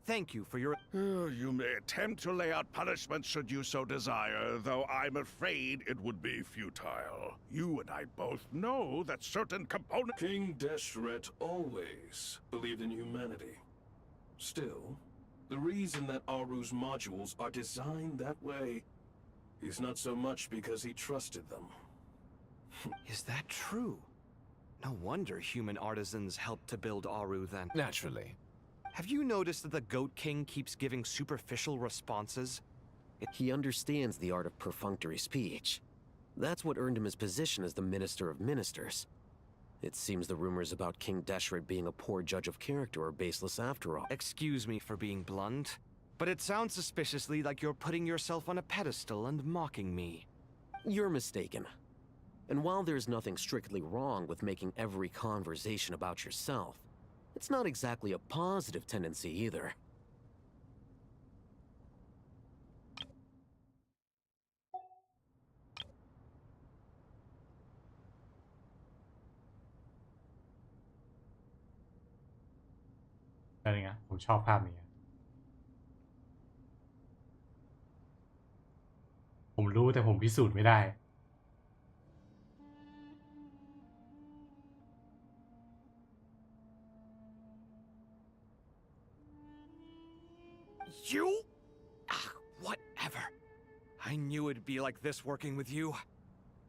Thank you for your... You may attempt to lay out punishment should you so desire, though I'm afraid it would be futile. You and I both know that certain components... King Deshret always believed in humanity. Still, the reason that Aru's modules are designed that way is not so much because he trusted them. Is that true? No wonder human artisans helped to build Aru then. Naturally. Have you noticed that the Goat King keeps giving superficial responses? He understands the art of perfunctory speech. That's what earned him his position as the Minister of Ministers. It seems the rumors about King Deshret being a poor judge of character are baseless after all. Excuse me for being blunt, but it sounds suspiciously like you're putting yourself on a pedestal and mocking me. You're mistaken. And while there's nothing strictly wrong with making every conversation about yourself, it's not exactly a positive tendency either. Đây nè, ผมชอบภาพนี้ผมรู้แต่ผมพิสูจน์ไม่ได้ You? Whatever. I knew it'd be like this working with you.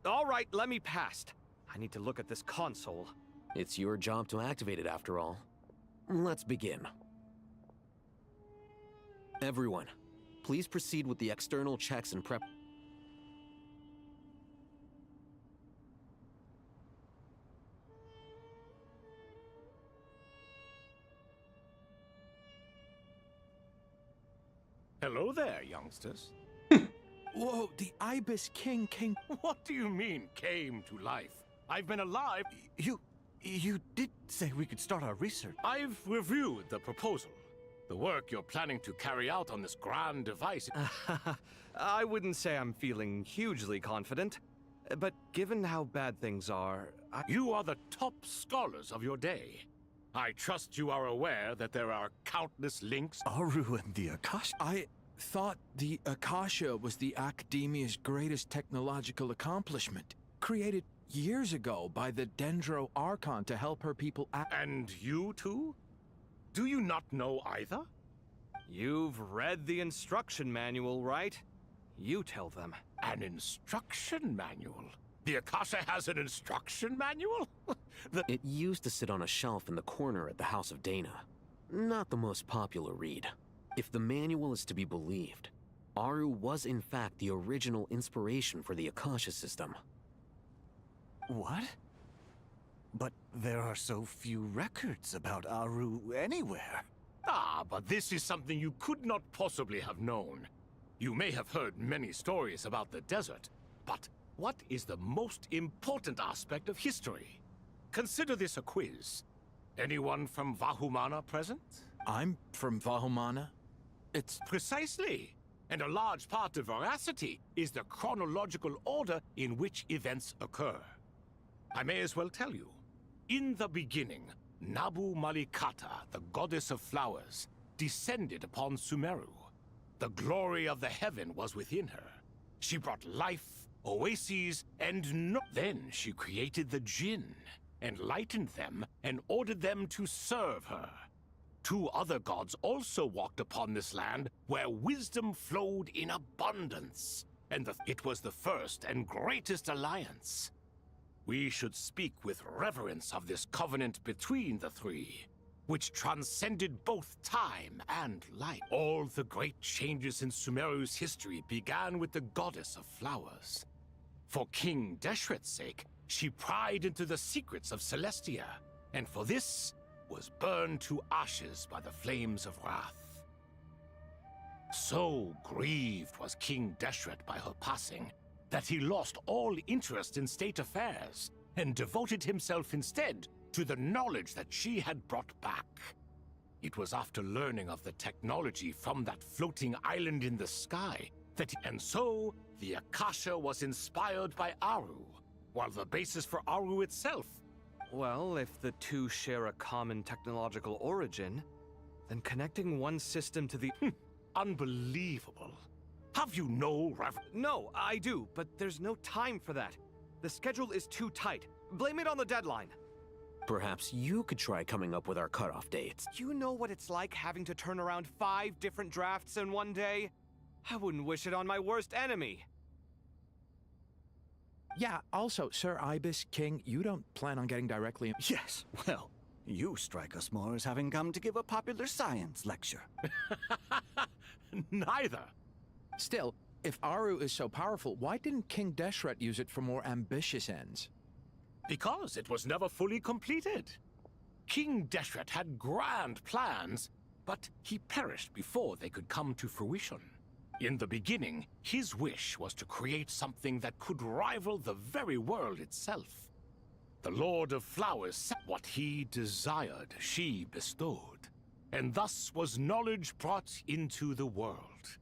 All right, let me past. I need to look at this console. It's your job to activate it after all. Let's begin. Everyone, please proceed with the external checks and prep. Hello there, youngsters. Whoa, the Ibis King came. What do you mean, came to life? I've been alive. You did say we could start our research. I've reviewed the proposal. The work you're planning to carry out on this grand device. I wouldn't say I'm feeling hugely confident, but given how bad things are, You are the top scholars of your day. I trust you are aware that there are countless links. Aru and the Akasha. I thought the Akasha was the Academia's greatest technological accomplishment, created years ago by the Dendro Archon to help her people act. And you too? Do you not know either? You've read the instruction manual, right? You tell them. An instruction manual? The Akasha has an instruction manual? It used to sit on a shelf in the corner at the House of Dana. Not the most popular read. If the manual is to be believed, Aru was in fact the original inspiration for the Akasha system. What? But there are so few records about Aru anywhere. Ah, but this is something you could not possibly have known. You may have heard many stories about the desert, but what is the most important aspect of history? Consider this a quiz. Anyone from Vahumana present? I'm from Vahumana. It's precisely. And a large part of veracity is the chronological order in which events occur. I may as well tell you. In the beginning, Nabu Malikata, the goddess of flowers, descended upon Sumeru. The glory of the heaven was within her. She brought life, oases, and no. Then she created the Jinn, enlightened them, and ordered them to serve her. Two other gods also walked upon this land where wisdom flowed in abundance, and it was the first and greatest alliance. We should speak with reverence of this covenant between the three, which transcended both time and life. All the great changes in Sumeru's history began with the goddess of flowers. For King Deshret's sake, she pried into the secrets of Celestia, and for this was burned to ashes by the flames of wrath. So grieved was King Deshret by her passing that he lost all interest in state affairs and devoted himself instead to the knowledge that she had brought back. It was after learning of the technology from that floating island in the sky that and so the Akasha was inspired by Aru, while the basis for Aru itself. Well, if the two share a common technological origin, then connecting one system to the... Unbelievable. Have you no No, I do, but there's no time for that. The schedule is too tight. Blame it on the deadline. Perhaps you could try coming up with our cutoff dates. Do you know what it's like having to turn around 5 different drafts in one day? I wouldn't wish it on my worst enemy. Yeah, also, Sir Ibis King, you don't plan on getting directly... Yes, well, you strike us more as having come to give a popular science lecture. Neither. Still, if Aru is so powerful, why didn't King Deshret use it for more ambitious ends? Because it was never fully completed. King Deshret had grand plans, but he perished before they could come to fruition. In the beginning, his wish was to create something that could rival the very world itself. The Lord of Flowers said what he desired, she bestowed, and thus was knowledge brought into the world.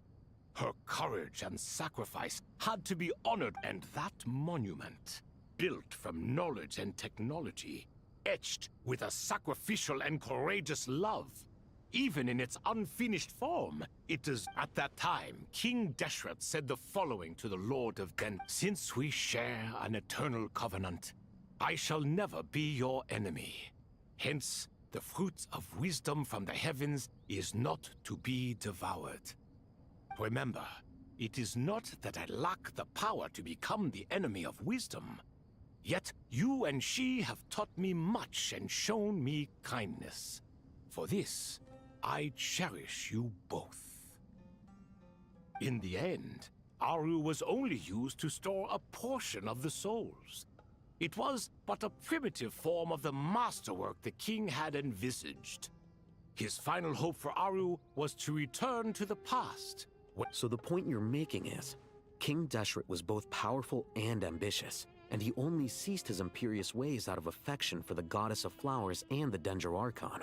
Her courage and sacrifice had to be honored, and that monument, built from knowledge and technology, etched with a sacrificial and courageous love. Even in its unfinished form, it is at that time King Deshret said the following to the Lord of Gen. Since we share an eternal covenant, I shall never be your enemy. Hence, the fruit of wisdom from the heavens is not to be devoured. Remember, it is not that I lack the power to become the enemy of wisdom. Yet you and she have taught me much and shown me kindness. For this, I cherish you both. In the end, Aru was only used to store a portion of the souls. It was but a primitive form of the masterwork the king had envisaged. His final hope for Aru was to return to the past. So the point you're making is, King Deshret was both powerful and ambitious, and he only ceased his imperious ways out of affection for the goddess of flowers and the Dendro Archon.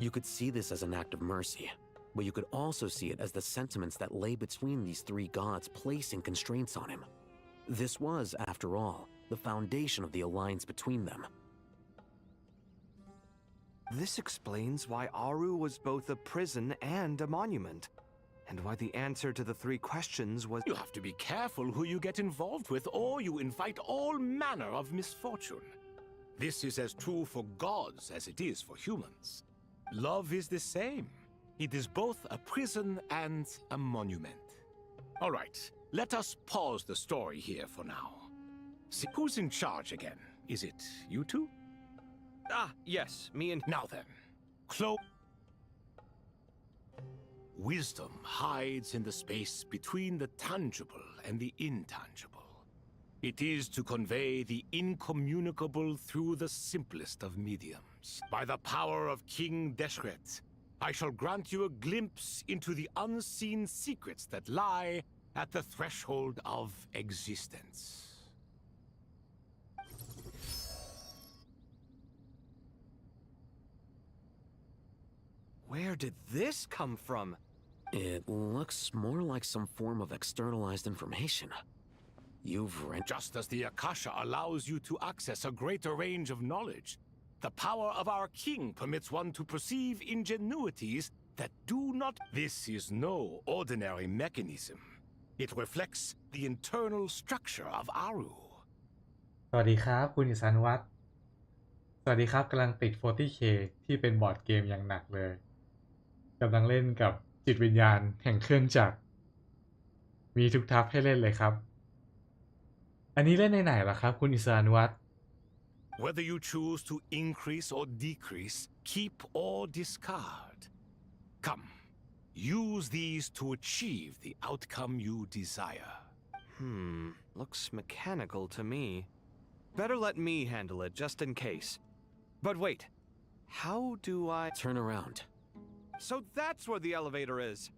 You could see this as an act of mercy, but you could also see it as the sentiments that lay between these three gods placing constraints on him. This was, after all, the foundation of the alliance between them. This explains why Aru was both a prison and a monument, and why the answer to the three questions was— You have to be careful who you get involved with, or you invite all manner of misfortune. This is as true for gods as it is for humans. Love is the same. It is both a prison and a monument. All right, let us pause the story here for now. See, who's in charge again? Is it you two? Ah, yes, me and— Now then, Wisdom hides in the space between the tangible and the intangible. It is to convey the incommunicable through the simplest of mediums. By the power of King Deshret, I shall grant you a glimpse into the unseen secrets that lie at the threshold of existence. Where did this come from? It looks more like some form of externalized information. You've read— Just as the Akasha allows you to access a greater range of knowledge, the power of our king permits one to perceive ingenuities that do not— This is no ordinary mechanism. It reflects the internal structure of Aru. สวัสดีครับคุณอิสานุวัฒน์สวัสดีครับกำลังติด 40K ที่เป็นบอร์ดเกมอย่างหนักเลยกำลังเล่นกับจิตวิญญาณแห่งเครื่องจักรมีทุกทับให้เล่นเลยครับอันนี้เล่นในไหนล่ะครับคุณอิสานุวัฒน์ Whether you choose to increase or decrease, keep or discard. Come, use these to achieve the outcome you desire. Looks mechanical to me. Better let me handle it, just in case. But wait, how do I— Turn around. So that's where the elevator is.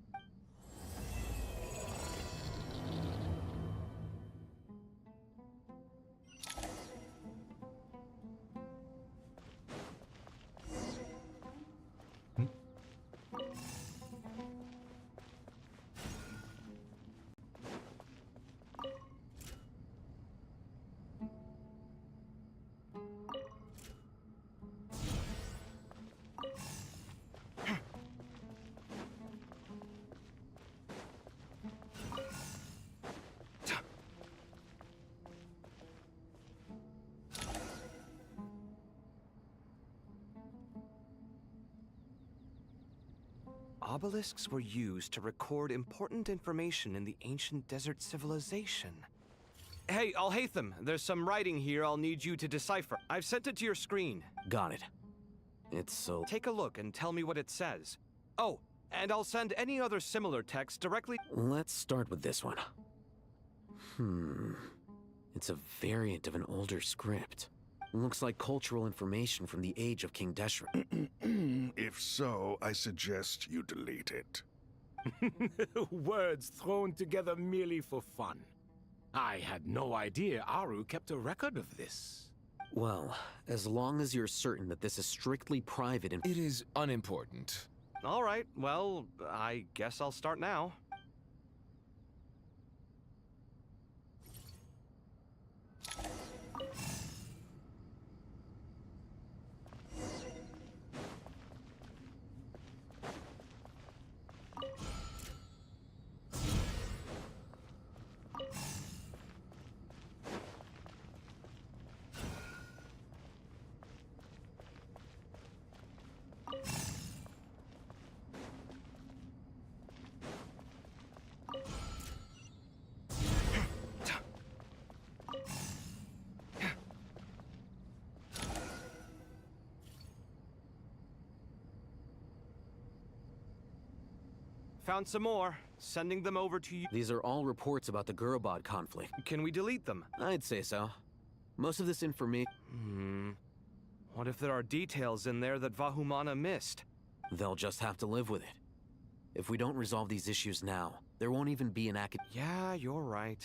Obelisks were used to record important information in the ancient desert civilization. Hey, Alhaitham, there's some writing here I'll need you to decipher. I've sent it to your screen. Got it. It's so— Take a look and tell me what it says. Oh, and I'll send any other similar text directly— Let's start with this one. It's a variant of an older script. Looks like cultural information from the age of King Deshret. If so, I suggest you delete it. Words thrown together merely for fun. I had no idea Aru kept a record of this. Well, as long as you're certain that this is strictly private and— It is unimportant. All right, well, I guess I'll start now. Found some more. Sending them over to you. These are all reports about the Gurubad conflict. Can we delete them? I'd say so. Most of this information... What if there are details in there that Vahumana missed? They'll just have to live with it. If we don't resolve these issues now, there won't even be an Yeah, you're right.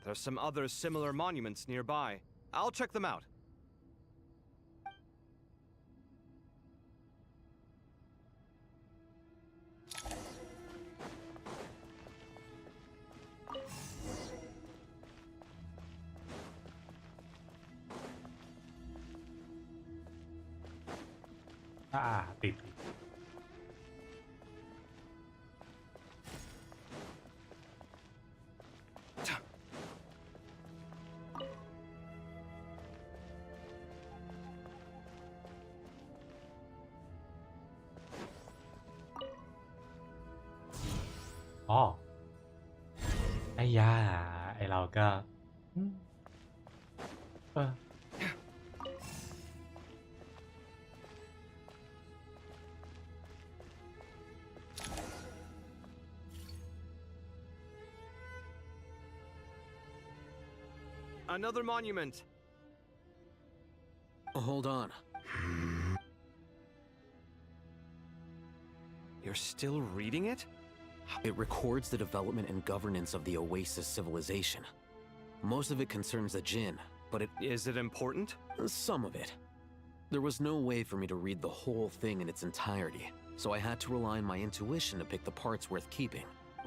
There's some other similar monuments nearby. I'll check them out. Tiệt. Ồ. Ây da, aiเราก็ Another monument. Hold on. You're still reading it? It records the development and governance of the Oasis civilization. Most of it concerns the Jinn, but Is it important? Some of it. There was no way for me to read the whole thing in its entirety, so I had to rely on my intuition to pick the parts worth keeping.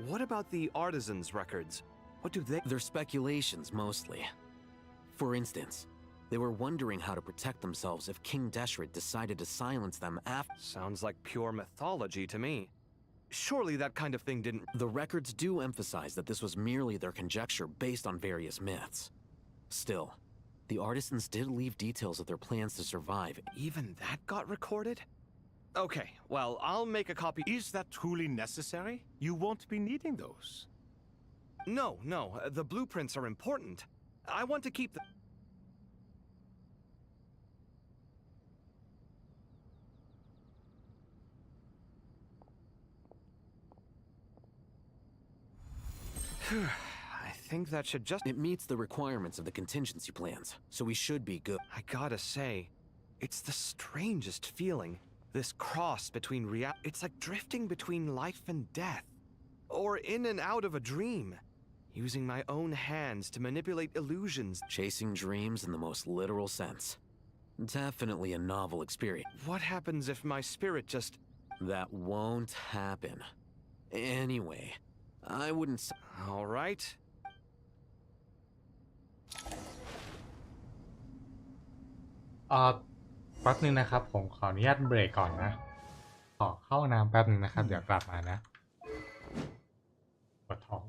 What about the artisans' records? What do they... They're speculations, mostly. For instance, they were wondering how to protect themselves if King Deshret decided to silence them after... Sounds like pure mythology to me. Surely that kind of thing didn't... The records do emphasize that this was merely their conjecture based on various myths. Still, the artisans did leave details of their plans to survive. Even that got recorded? Okay, well, I'll make a copy. Is that truly necessary? You won't be needing those. No, the blueprints are important. I want to keep them. I think that should just... It meets the requirements of the contingency plans, so we should be good. I gotta say, it's the strangest feeling. This cross between It's like drifting between life and death. Or in and out of a dream. Using my own hands to manipulate illusions. Chasing dreams in the most literal sense. Definitely a novel experience. What happens if my spirit just... That won't happen. Anyway, I wouldn't... All right. แป๊บนึงนะครับผมขออนุญาตเบรกก่อนนะขอเข้าน้ำแป๊บนึงนะครับเดี๋ยวกลับมานะปวดท้อง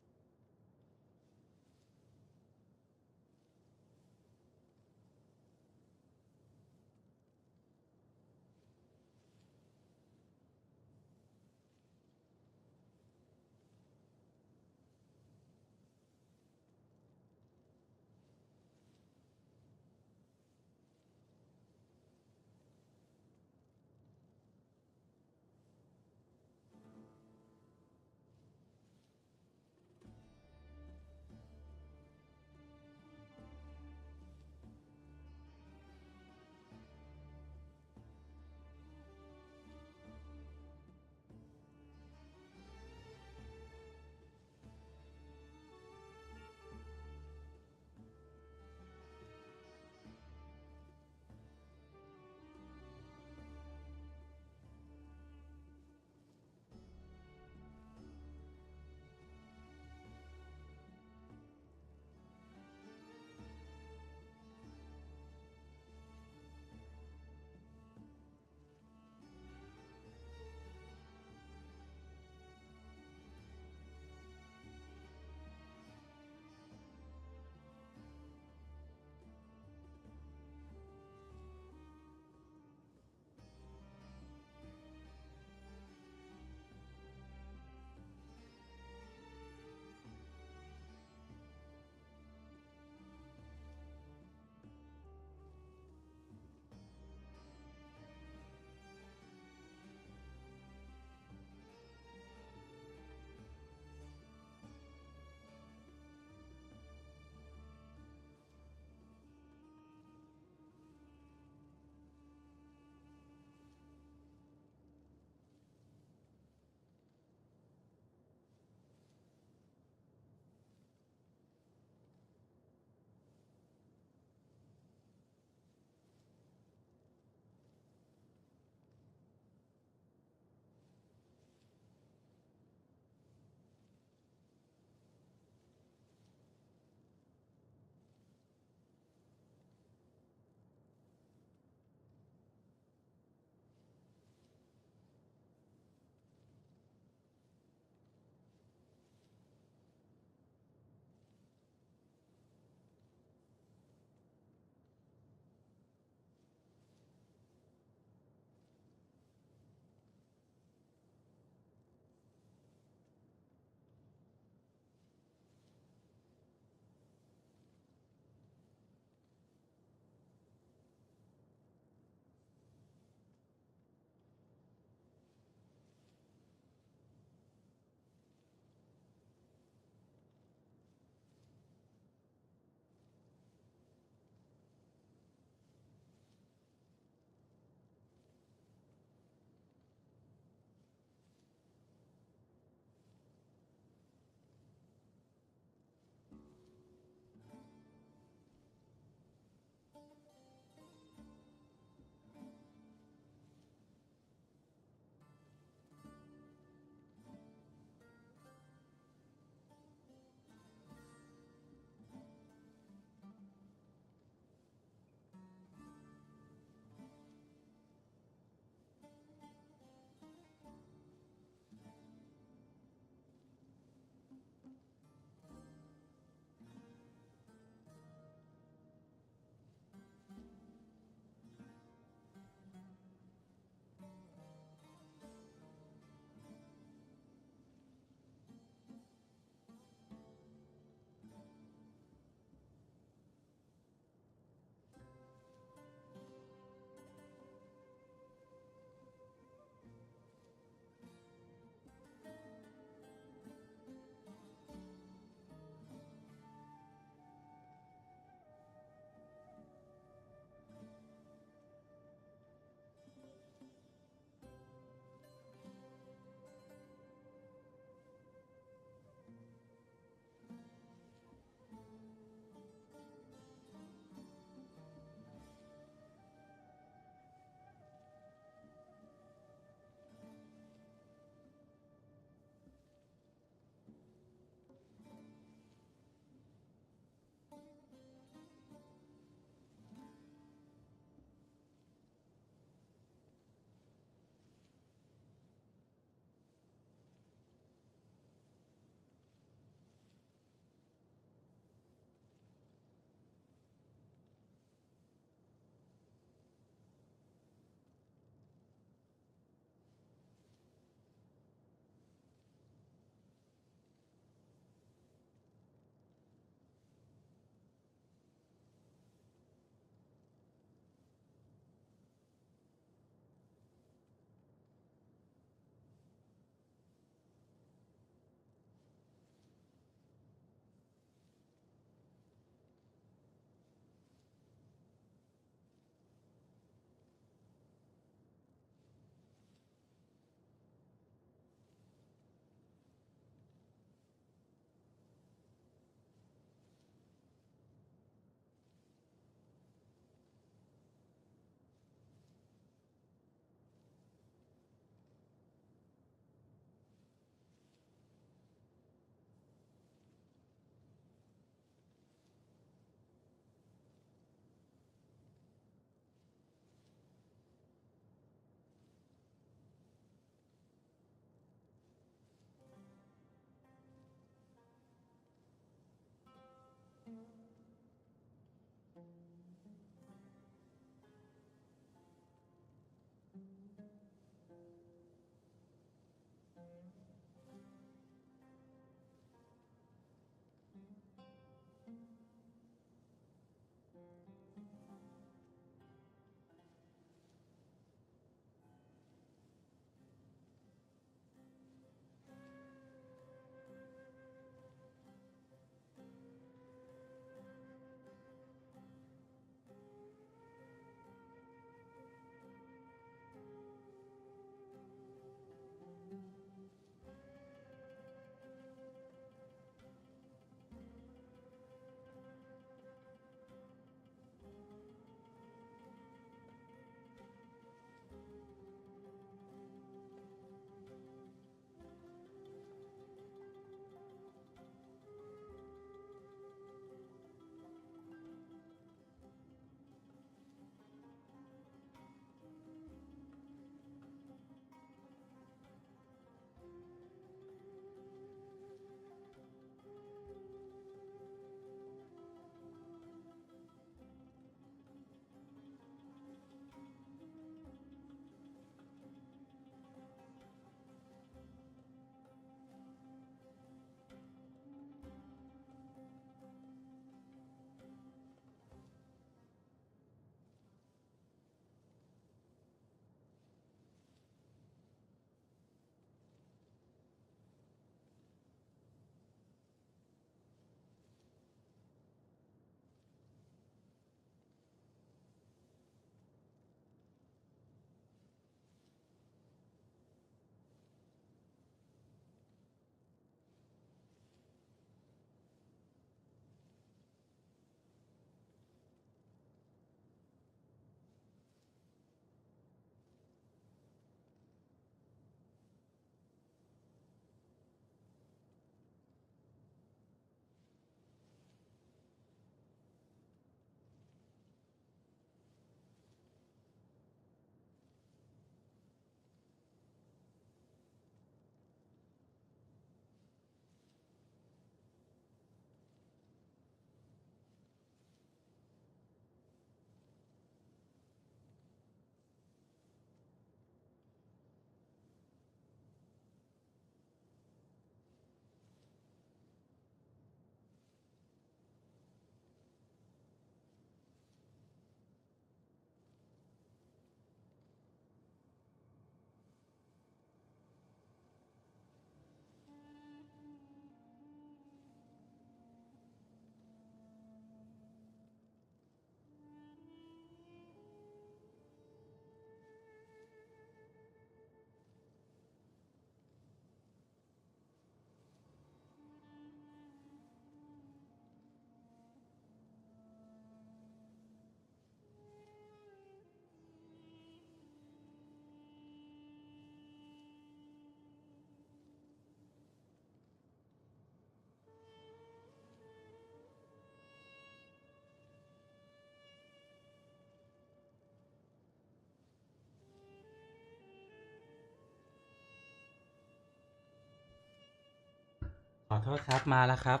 ขอโทษครับมาแล้วครับ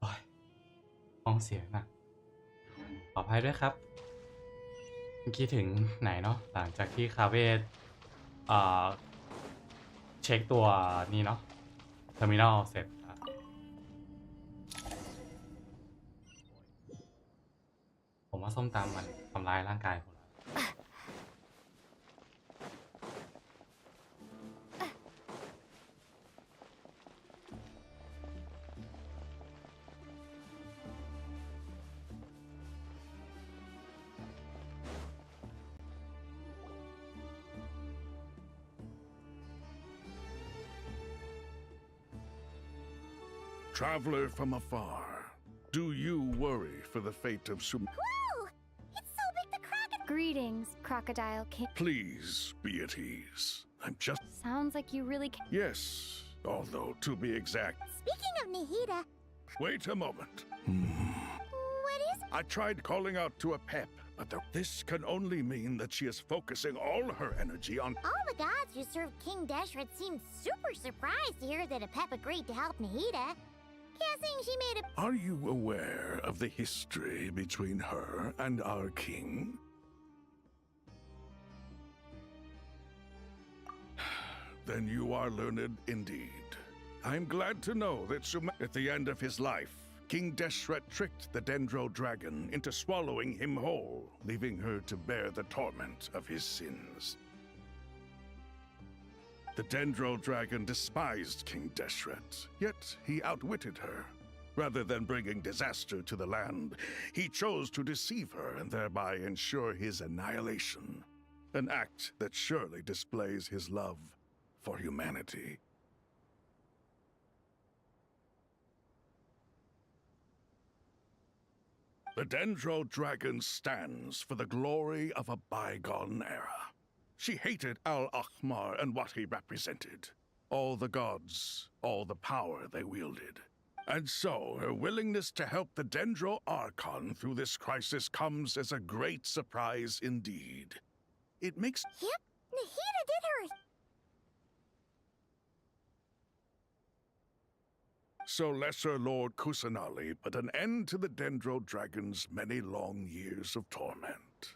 โอ้ยท้องเสียหนักขออภัยด้วยครับเมื่อกี้ถึงไหนเนาะหลังจากที่คาเฟ่เช็คตัวนี่เนาะเทอร์มินอลเสร็จผมว่าส้มตำมันทำลายร่างกายผมแล้ว Traveler from afar, do you worry for the fate of Whoa! It's so big the crocodile. Greetings, Crocodile King. Please be at ease. I'm just... Sounds like you really can. Yes, although to be exact... Speaking of Nahida... Wait a moment. What is... I tried calling out to a pep, but this can only mean that she is focusing all her energy on... All the gods who serve King Deshret seemed super surprised to hear that a pep agreed to help Nahida. Guessing she made a... Are you aware of the history between her and our king? Then you are learned indeed. I'm glad to know that at the end of his life, King Deshret tricked the Dendro dragon into swallowing him whole, leaving her to bear the torment of his sins. The Dendro dragon despised King Deshret, yet he outwitted her. Rather than bringing disaster to the land, he chose to deceive her and thereby ensure his annihilation. An act that surely displays his love for humanity. The Dendro dragon stands for the glory of a bygone era. She hated Al-Ahmar and what he represented. All the gods, all the power they wielded. And so, her willingness to help the Dendro Archon through this crisis comes as a great surprise indeed. It makes... Yep, Nahida did her... So Lesser Lord Kusanali put an end to the Dendro Dragon's many long years of torment.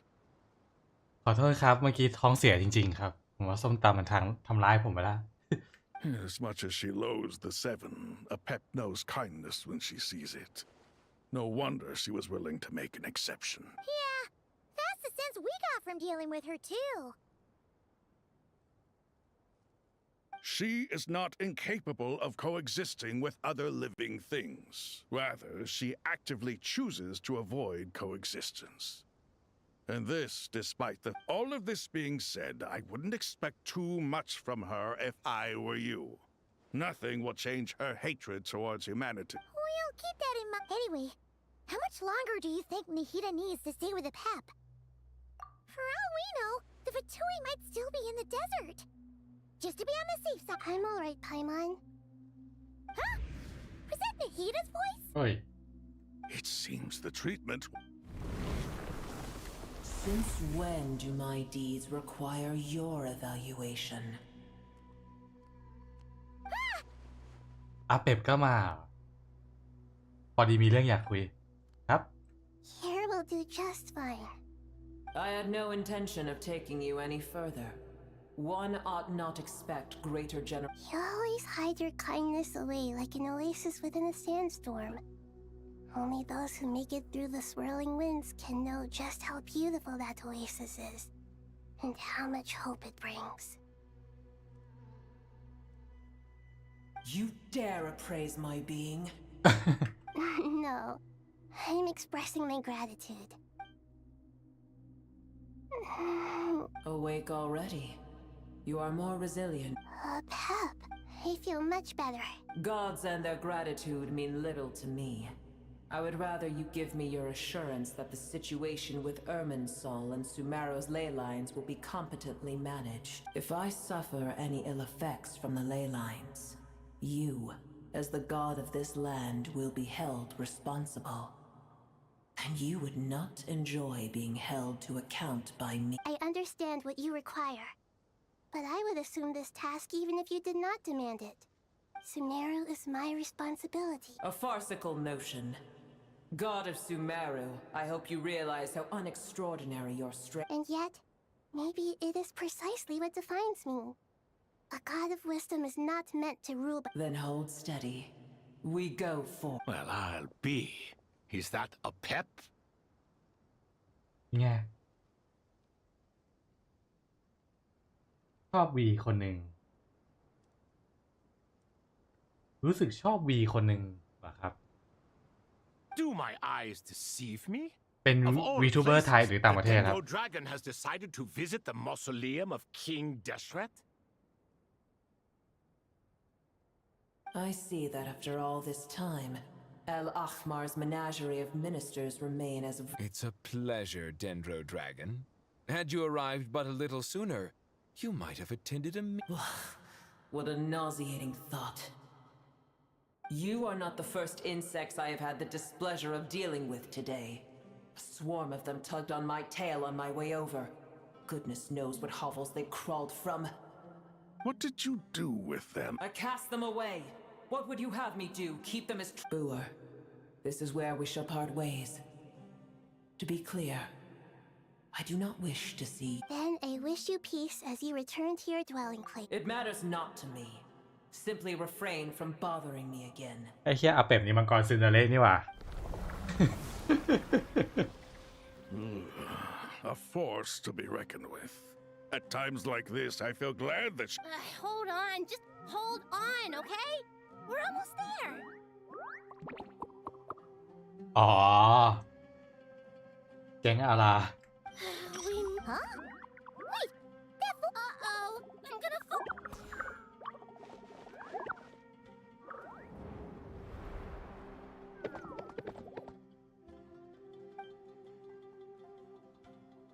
ขอโทษครับเมื่อกี้ท้องเสียจริงๆครับผมว่าส้มตำมันทำร้ายผมไปแล้ว As much as she loathes the Seven, a pep knows kindness when she sees it. No wonder she was willing to make an exception. Yeah, that's the sense we got from dealing with her too. She is not incapable of coexisting with other living things. Rather, she actively chooses to avoid coexistence. And this, despite all of this being said, I wouldn't expect too much from her if I were you. Nothing will change her hatred towards humanity. We'll keep that in mind. Anyway, how much longer do you think Nahida needs to stay with the pep? For all we know, the Fatui might still be in the desert. Just to be on the safe side. I'm alright, Paimon. Huh? Was that Nahida's voice? Oi. It seems the treatment... Since when do my deeds require your evaluation? อาเป็บก็มาพอดีมีเรื่องอยากคุยครับ Here will do just fine. I had no intention of taking you any further. One ought not expect greater generosity. You always hide your kindness away like an oasis within a sandstorm. Only those who make it through the swirling winds can know just how beautiful that oasis is, and how much hope it brings. You dare appraise my being? No, I'm expressing my gratitude. Awake already. You are more resilient. Pep, I feel much better. Gods and their gratitude mean little to me. I would rather you give me your assurance that the situation with Irminsul and Sumero's ley lines will be competently managed. If I suffer any ill effects from the ley lines, you, as the god of this land, will be held responsible. And you would not enjoy being held to account by me. I understand what you require, but I would assume this task even if you did not demand it. Sumeru is my responsibility. A farcical notion. God of Sumeru, I hope you realize how unextraordinary your strength. And yet, maybe it is precisely what defines me. A god of wisdom is not meant to rule by— Then hold steady. We go for— Well, I'll be. Is that a pep? ไงชอบวีคนหนึ่งรู้สึกชอบวีคนหนึ่งเหรอครับ Do my eyes deceive me? เป็น Of all วีทูเบอร์ places, ไทยหรือต่างประเทศ the ครับ Dendro Dragon has decided to visit the mausoleum of King Deshret? I see that after all this time, El Ahmar's menagerie of ministers remain as of— It's a pleasure, Dendro Dragon. Had you arrived but a little sooner, you might have attended a What a nauseating thought. You are not the first insects I have had the displeasure of dealing with today. A swarm of them tugged on my tail on my way over. Goodness knows what hovels they crawled from. What did you do with them? I cast them away. What would you have me do? Keep them as— Booer, this is where we shall part ways. To be clear, I do not wish to see— Then I wish you peace as you return to your dwelling place. It matters not to me. Simply refrain from bothering me again. ไอ้เหี้ยอาเป็ดนี่มังกรซินเดอเรลนี่หว่า A force to be reckoned with. At times like this, I feel glad that Hold on, just hold on, okay? We're almost there. อ๋อแก๊งอารา Huh? Wait, that uh-oh, I'm gonna fall.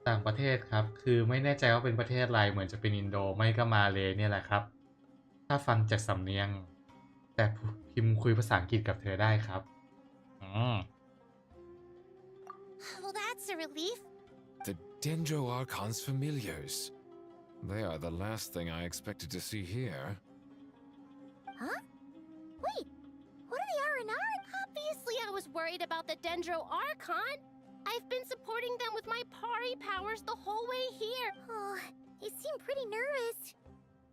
ต่างประเทศครับ คือไม่แน่ใจว่าเป็นประเทศอะไรเหมือนจะเป็นอินโดไม่ก็มาเลเนี่ยแหละครับ ถ้าฟังจากสำเนียง แต่พิมพ์คุยภาษาอังกฤษกับเธอได้ครับWell, that's a relief. The Dendro Archon's familiars. They are the last thing I expected to see here. Huh? Wait, what are the R&R? Obviously, I was worried about the Dendro Archon. I've been supporting them with my Pari powers the whole way here. Oh, they seem pretty nervous.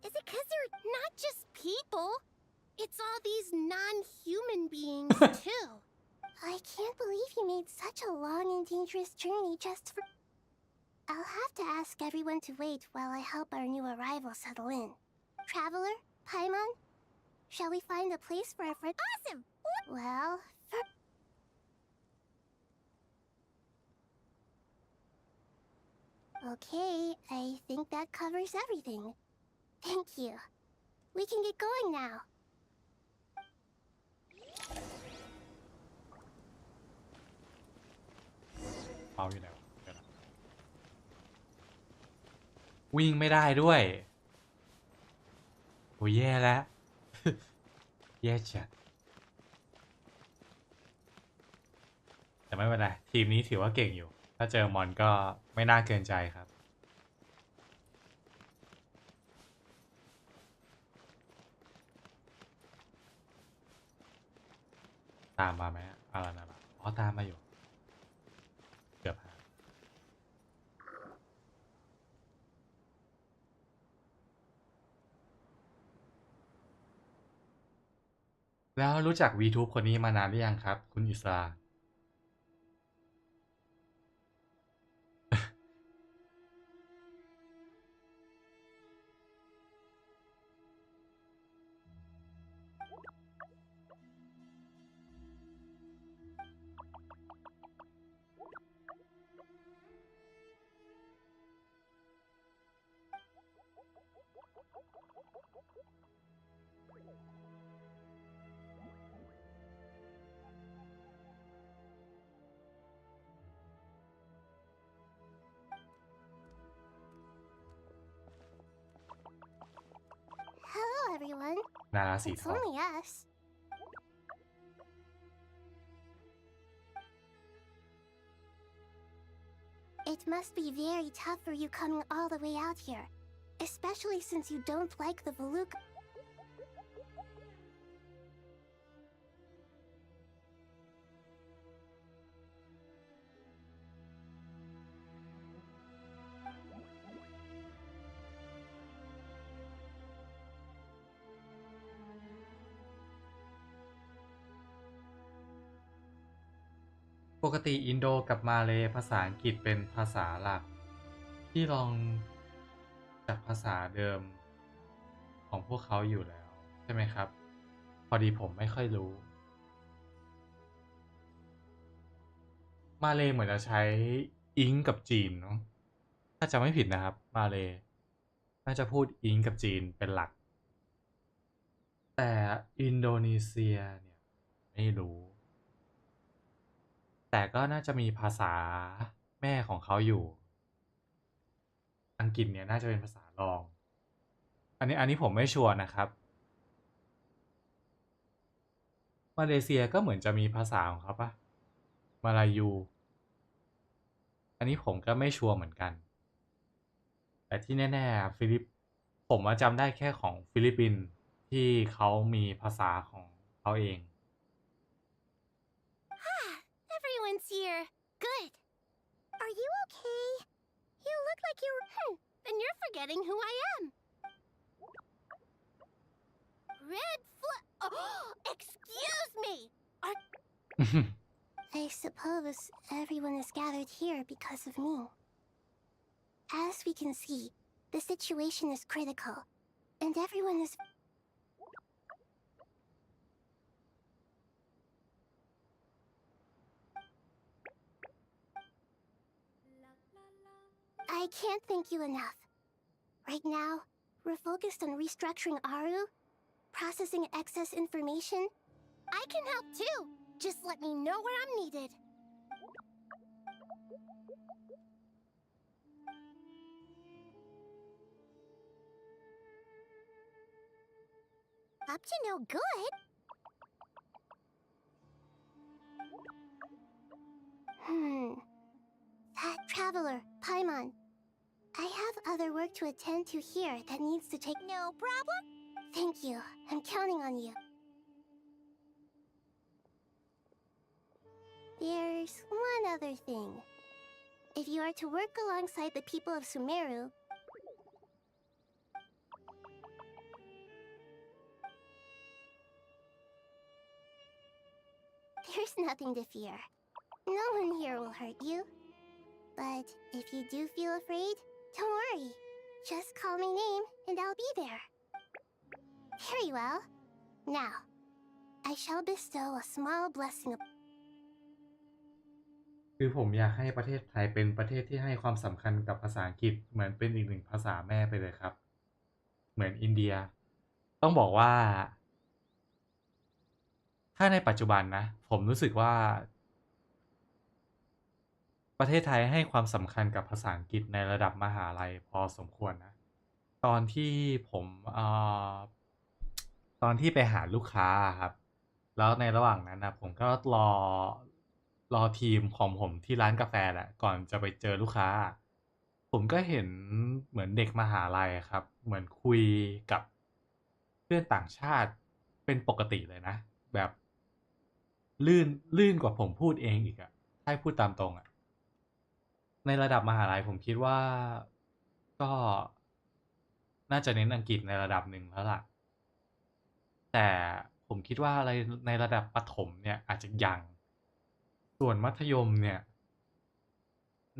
Is it because they're not just people? It's all these non-human beings, too. I can't believe you made such a long and dangerous journey just for— I'll have to ask everyone to wait while I help our new arrival settle in. Traveler, Paimon, shall we find a place for our friend? Awesome! Well, Okay, I think that covers everything. Thank you. We can get going now. เอาอยู่ไหนวะวิ่งไม่ได้ด้วยโอ้ยแย่แล้ว แย่จัดแต่ไม่เป็นไรทีมนี้ถือว่าเก่งอยู่ ถ้าเจอมอนก็ไม่น่าเกินใจครับตามมาไหมอะไรนะอ๋อตามมาอยู่เกือบหาแล้วรู้จัก VTube คนนี้มานานหรือยังครับคุณอิสรา Hello, everyone. นาราสี It's ทอง only us. It must be very tough for you coming all the way out here, especially since you don't like the Veluca. ปกติอินโดกับมาเลย์ภาษาอังกฤษเป็นภาษาหลักที่รองจากภาษาเดิมของพวกเขาอยู่แล้วใช่ไหมครับ พอดีผมไม่ค่อยรู้ มาเลย์เหมือนจะใช้อิงกับจีนเนาะถ้าจะไม่ผิดนะครับมาเลย์น่าจะพูดอิงกับจีนเป็นหลัก แต่อินโดนีเซียเนี่ยไม่รู้ แต่ก็น่าจะมีภาษาแม่ของเขาอยู่ อังกฤษเนี่ยน่าจะเป็นภาษารอง อันนี้ผมไม่ชัวร์นะครับ มาเลเซียก็เหมือนจะมีภาษาของเขาปะมาลายู อันนี้ผมก็ไม่ชัวร์เหมือนกัน แต่ที่แน่ๆผมจำได้แค่ของฟิลิปปินส์ที่เขามีภาษาของเขาเอง Everyone's here. Good. Are you okay? You look like you're... then you're forgetting who I am. Red Oh, excuse me! I suppose everyone is gathered here because of me. As we can see, the situation is critical, and everyone is... I can't thank you enough. Right now, we're focused on restructuring Aru, processing excess information. I can help too. Just let me know where I'm needed. Up to no good? That traveler, Paimon. I have other work to attend to here that needs to take... No problem? Thank you. I'm counting on you. There's one other thing. If you are to work alongside the people of Sumeru... There's nothing to fear. No one here will hurt you. But if you do feel afraid, don't worry. Just call my name and I'll be there. Very well. Now, I shall bestow a small blessing upon... คือผมอยากให้ประเทศไทยเป็นประเทศที่ให้ความสำคัญกับภาษาอังกฤษเหมือนเป็นอีกหนึ่งภาษาแม่ไปเลยครับ เหมือนอินเดีย ต้องบอกว่า ถ้าในปัจจุบันนะ ผมรู้สึกว่า ประเทศไทยให้ความสำคัญกับภาษาอังกฤษในระดับมหาลัยพอสมควรนะ ตอนที่ผมตอนที่ไปหาลูกค้าครับ แล้วในระหว่างนั้นนะผมก็รอทีมของผมที่ร้านกาแฟแหละก่อนจะไปเจอลูกค้า ผมก็เห็นเหมือนเด็กมหาลัยครับ เหมือนคุยกับเพื่อนต่างชาติเป็นปกติเลยนะ แบบลื่นกว่าผมพูดเองอีกอะถ้าพูดตามตรงอะในระดับมหาลัยผมคิดว่าก็น่าจะเน้นอังกฤษในระดับหนึ่งแล้วล่ะ แต่ผมคิดว่าอะไรในระดับประถมเนี่ยอาจจะยัง ส่วนมัธยมเนี่ย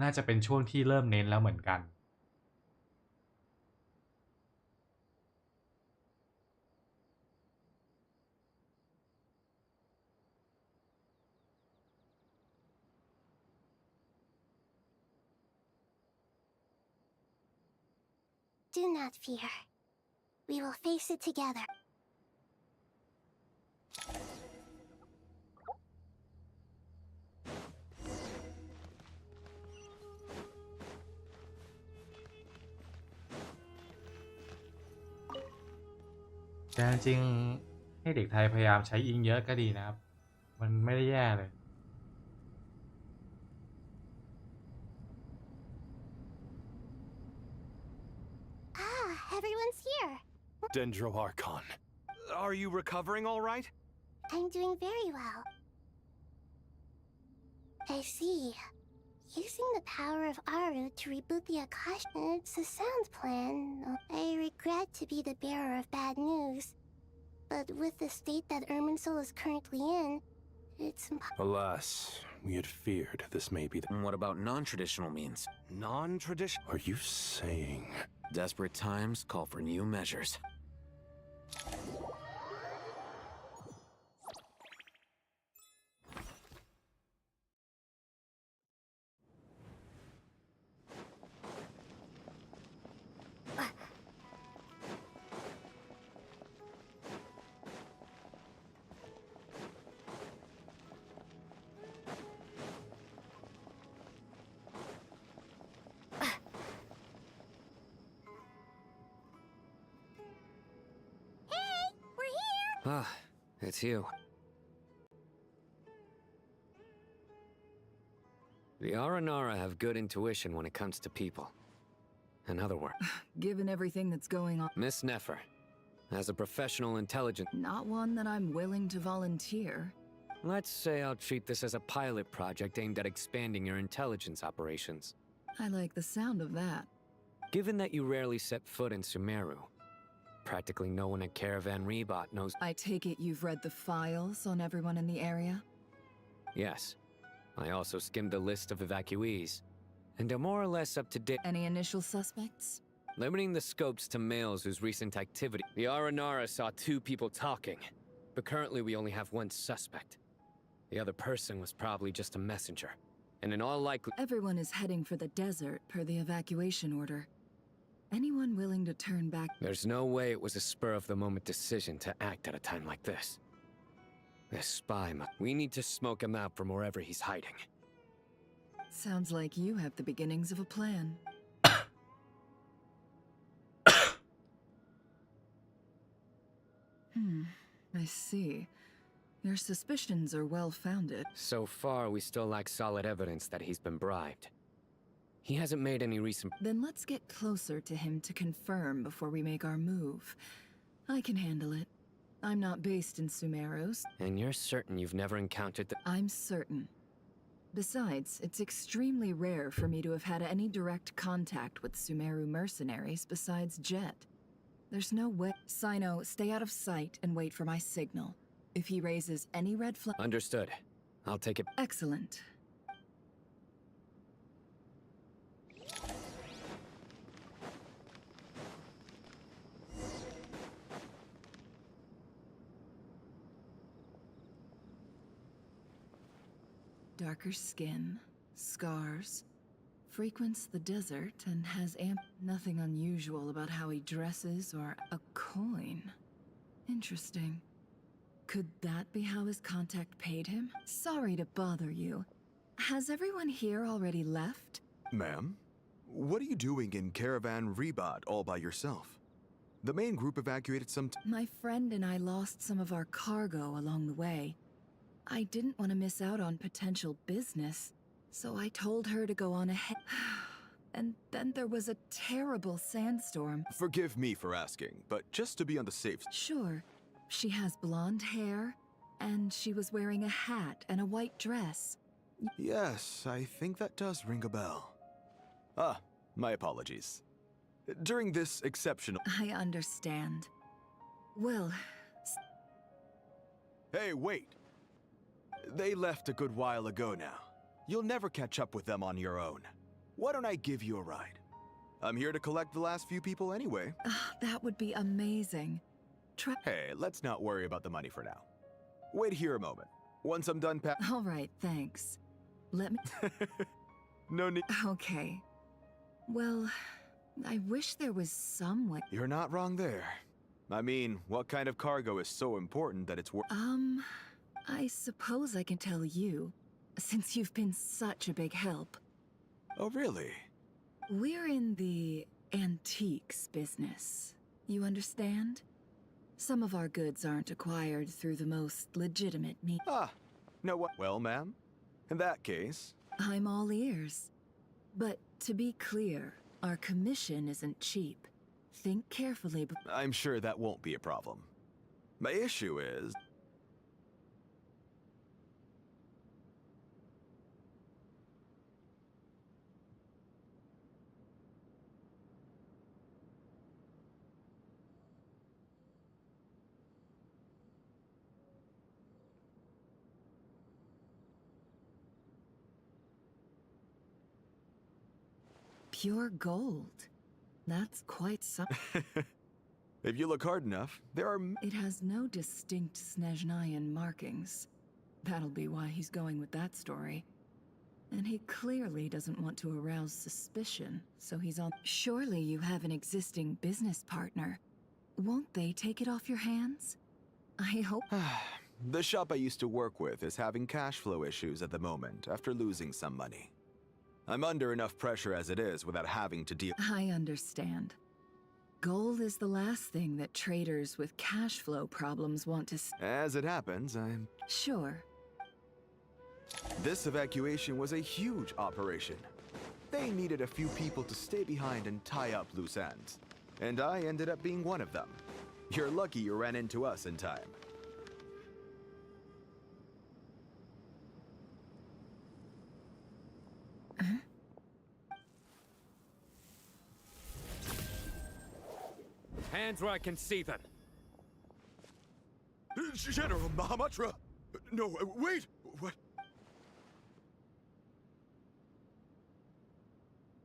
น่าจะเป็นช่วงที่เริ่มเน้นแล้วเหมือนกัน Do not fear. We will face it together. แต่จริงๆให้เด็กไทยพยายามใช้อิงเยอะก็ดีนะครับ มันไม่ได้แย่เลย Everyone's here. Dendro Archon. Are you recovering all right? I'm doing very well. I see. Using the power of Aru to reboot the Akasha, it's a sound plan. I regret to be the bearer of bad news, but with the state that Irminsul is currently in, it's Alas, we had feared this may be the... And what about non-traditional means? Non-traditional? Are you saying... Desperate times call for new measures. Ah, it's you. The Aranara have good intuition when it comes to people. In other words, Given everything that's going on, Miss Nefer, as a professional intelligence, not one that I'm willing to volunteer. let's say I'll treat this as a pilot project aimed at expanding your intelligence operations. I like the sound of that. Given that you rarely set foot in Sumeru, practically no one at Caravan Rebot knows. I take it you've read the files on everyone in the area? Yes. I also skimmed the list of evacuees, and are more or less up to date. Any initial suspects? Limiting the scopes to males whose recent activity. The Aranara saw 2 people talking, but currently we only have 1 suspect. The other person was probably just a messenger, and in all likelihood. Everyone is heading for the desert per the evacuation order. Anyone willing to turn back? There's no way it was a spur-of-the-moment decision to act at a time like this. This spy we need to smoke him out from wherever he's hiding. Sounds like you have the beginnings of a plan. I see. Your suspicions are well-founded. So far, we still lack solid evidence that he's been bribed. He hasn't made any recent... Then let's get closer to him to confirm before we make our move. I can handle it. I'm not based in Sumeros. And you're certain you've never encountered the... I'm certain. Besides, it's extremely rare for me to have had any direct contact with Sumeru mercenaries besides Jet. There's no way... Sino, stay out of sight and wait for my signal. If he raises any red flag... Understood. I'll take it... Excellent. Darker skin, scars, frequents the desert and has nothing unusual about how he dresses or a coin. Interesting. Could that be how his contact paid him? Sorry to bother you. Has everyone here already left? Ma'am, what are you doing in Caravan Rebot all by yourself? The main group evacuated some My friend and I lost some of our cargo along the way. I didn't want to miss out on potential business, so I told her to go on ahead. And then there was a terrible sandstorm. Forgive me for asking, but just to be on the safe side. Sure. She has blonde hair, and she was wearing a hat and a white dress. Yes, I think that does ring a bell. Ah, my apologies. During this exceptional... I understand. Well... Hey, wait! They left a good while ago now. You'll never catch up with them on your own. Why don't I give you a ride? I'm here to collect the last few people anyway. That would be amazing. Hey, let's not worry about the money for now. Wait here a moment. Once I'm done All right, thanks. Let me... No need... Okay. Well, I wish there was some way... You're not wrong there. I mean, what kind of cargo is so important that it's worth... I suppose I can tell you, since you've been such a big help. Oh, really? We're in the antiques business. You understand? Some of our goods aren't acquired through the most legitimate means. No what? Well, ma'am, in that case... I'm all ears. But to be clear, our commission isn't cheap. Think carefully. I'm sure that won't be a problem. My issue is... Pure gold. That's quite something. If you look hard enough, there are. It has no distinct Snezhnayan markings. That'll be why he's going with that story. And he clearly doesn't want to arouse suspicion, so he's on. Surely you have an existing business partner. Won't they take it off your hands? I hope. The shop I used to work with is having cash flow issues at the moment after losing some money. I'm under enough pressure as it is without having to deal. I understand. Gold is the last thing that traders with cash flow problems want to. As it happens, I'm. Sure. This evacuation was a huge operation. They needed a few people to stay behind and tie up loose ends. And I ended up being one of them. You're lucky you ran into us in time. Hands where I can see them. General Mahamatra! No, wait! What?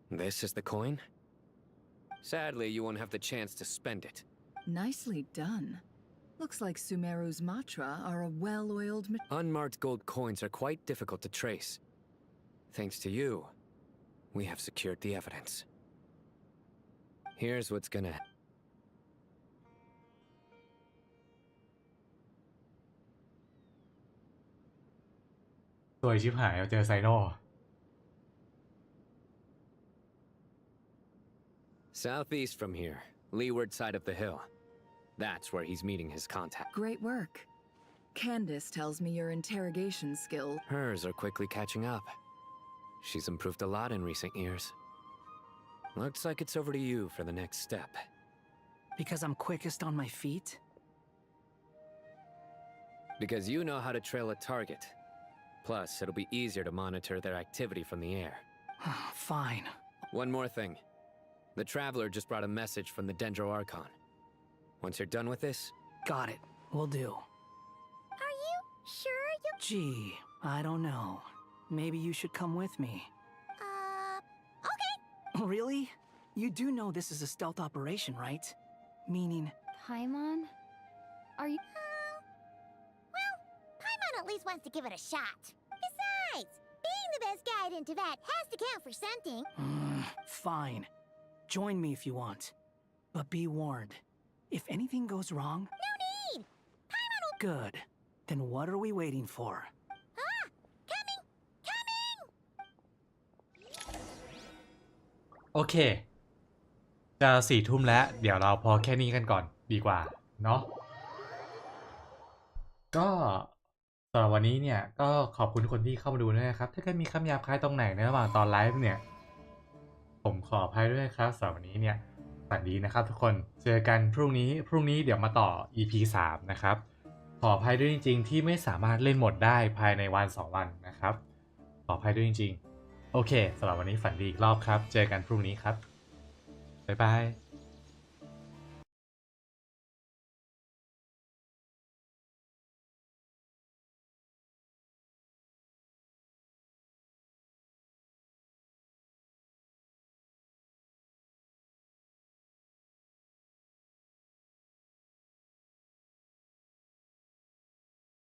This is the coin? Sadly, you won't have the chance to spend it. Nicely done. Looks like Sumeru's Matra are a well-oiled. Unmarked gold coins are quite difficult to trace. Thanks to you, we have secured the evidence. Here's what's gonna... สวยชิบหายเจอไซโน่ Southeast from here, leeward side of the hill. That's where he's meeting his contact. Great work. Candace tells me your interrogation skills. Hers are quickly catching up. She's improved a lot in recent years. Looks like it's over to you for the next step. Because I'm quickest on my feet? Because you know how to trail a target. Plus, it'll be easier to monitor their activity from the air. Fine. One more thing. The Traveler just brought a message from the Dendro Archon. Once you're done with this... Got it. Will do. Are you sure you... Gee, I don't know. Maybe you should come with me. Okay. Really? You do know this is a stealth operation, right? Meaning... Paimon? Are you... Well, Paimon at least wants to give it a shot. Besides, being the best guide in Tibet has to count for something. Fine. Join me if you want. But be warned. If anything goes wrong... No need! Paimon will... Good. Then what are we waiting for? Coming! โอเค จะ4 ทุ่มแล้ว เดี๋ยวเราพอแค่นี้กันก่อนดีกว่า เนาะ ก็สำหรับวันนี้เนี่ย ก็ขอบคุณคนที่เข้ามาดูด้วยนะครับ ถ้าเกิดมีคำหยาบคายตรงไหนในระหว่างตอนไลฟ์เนี่ย ผมขออภัยด้วยครับสำหรับวันนี้เนี่ยฝันดีนะครับทุกคน เจอกันพรุ่งนี้เดี๋ยวมาต่อ EP 3 นะครับ ขออภัยด้วยจริงๆที่ไม่สามารถเล่นหมดได้ภายในวัน 2 วันนะครับ ขออภัยด้วยจริงๆ โอเคสำหรับวันนี้ฝันดีอีกรอบครับ เจอกันพรุ่งนี้ครับ บ๊ายบาย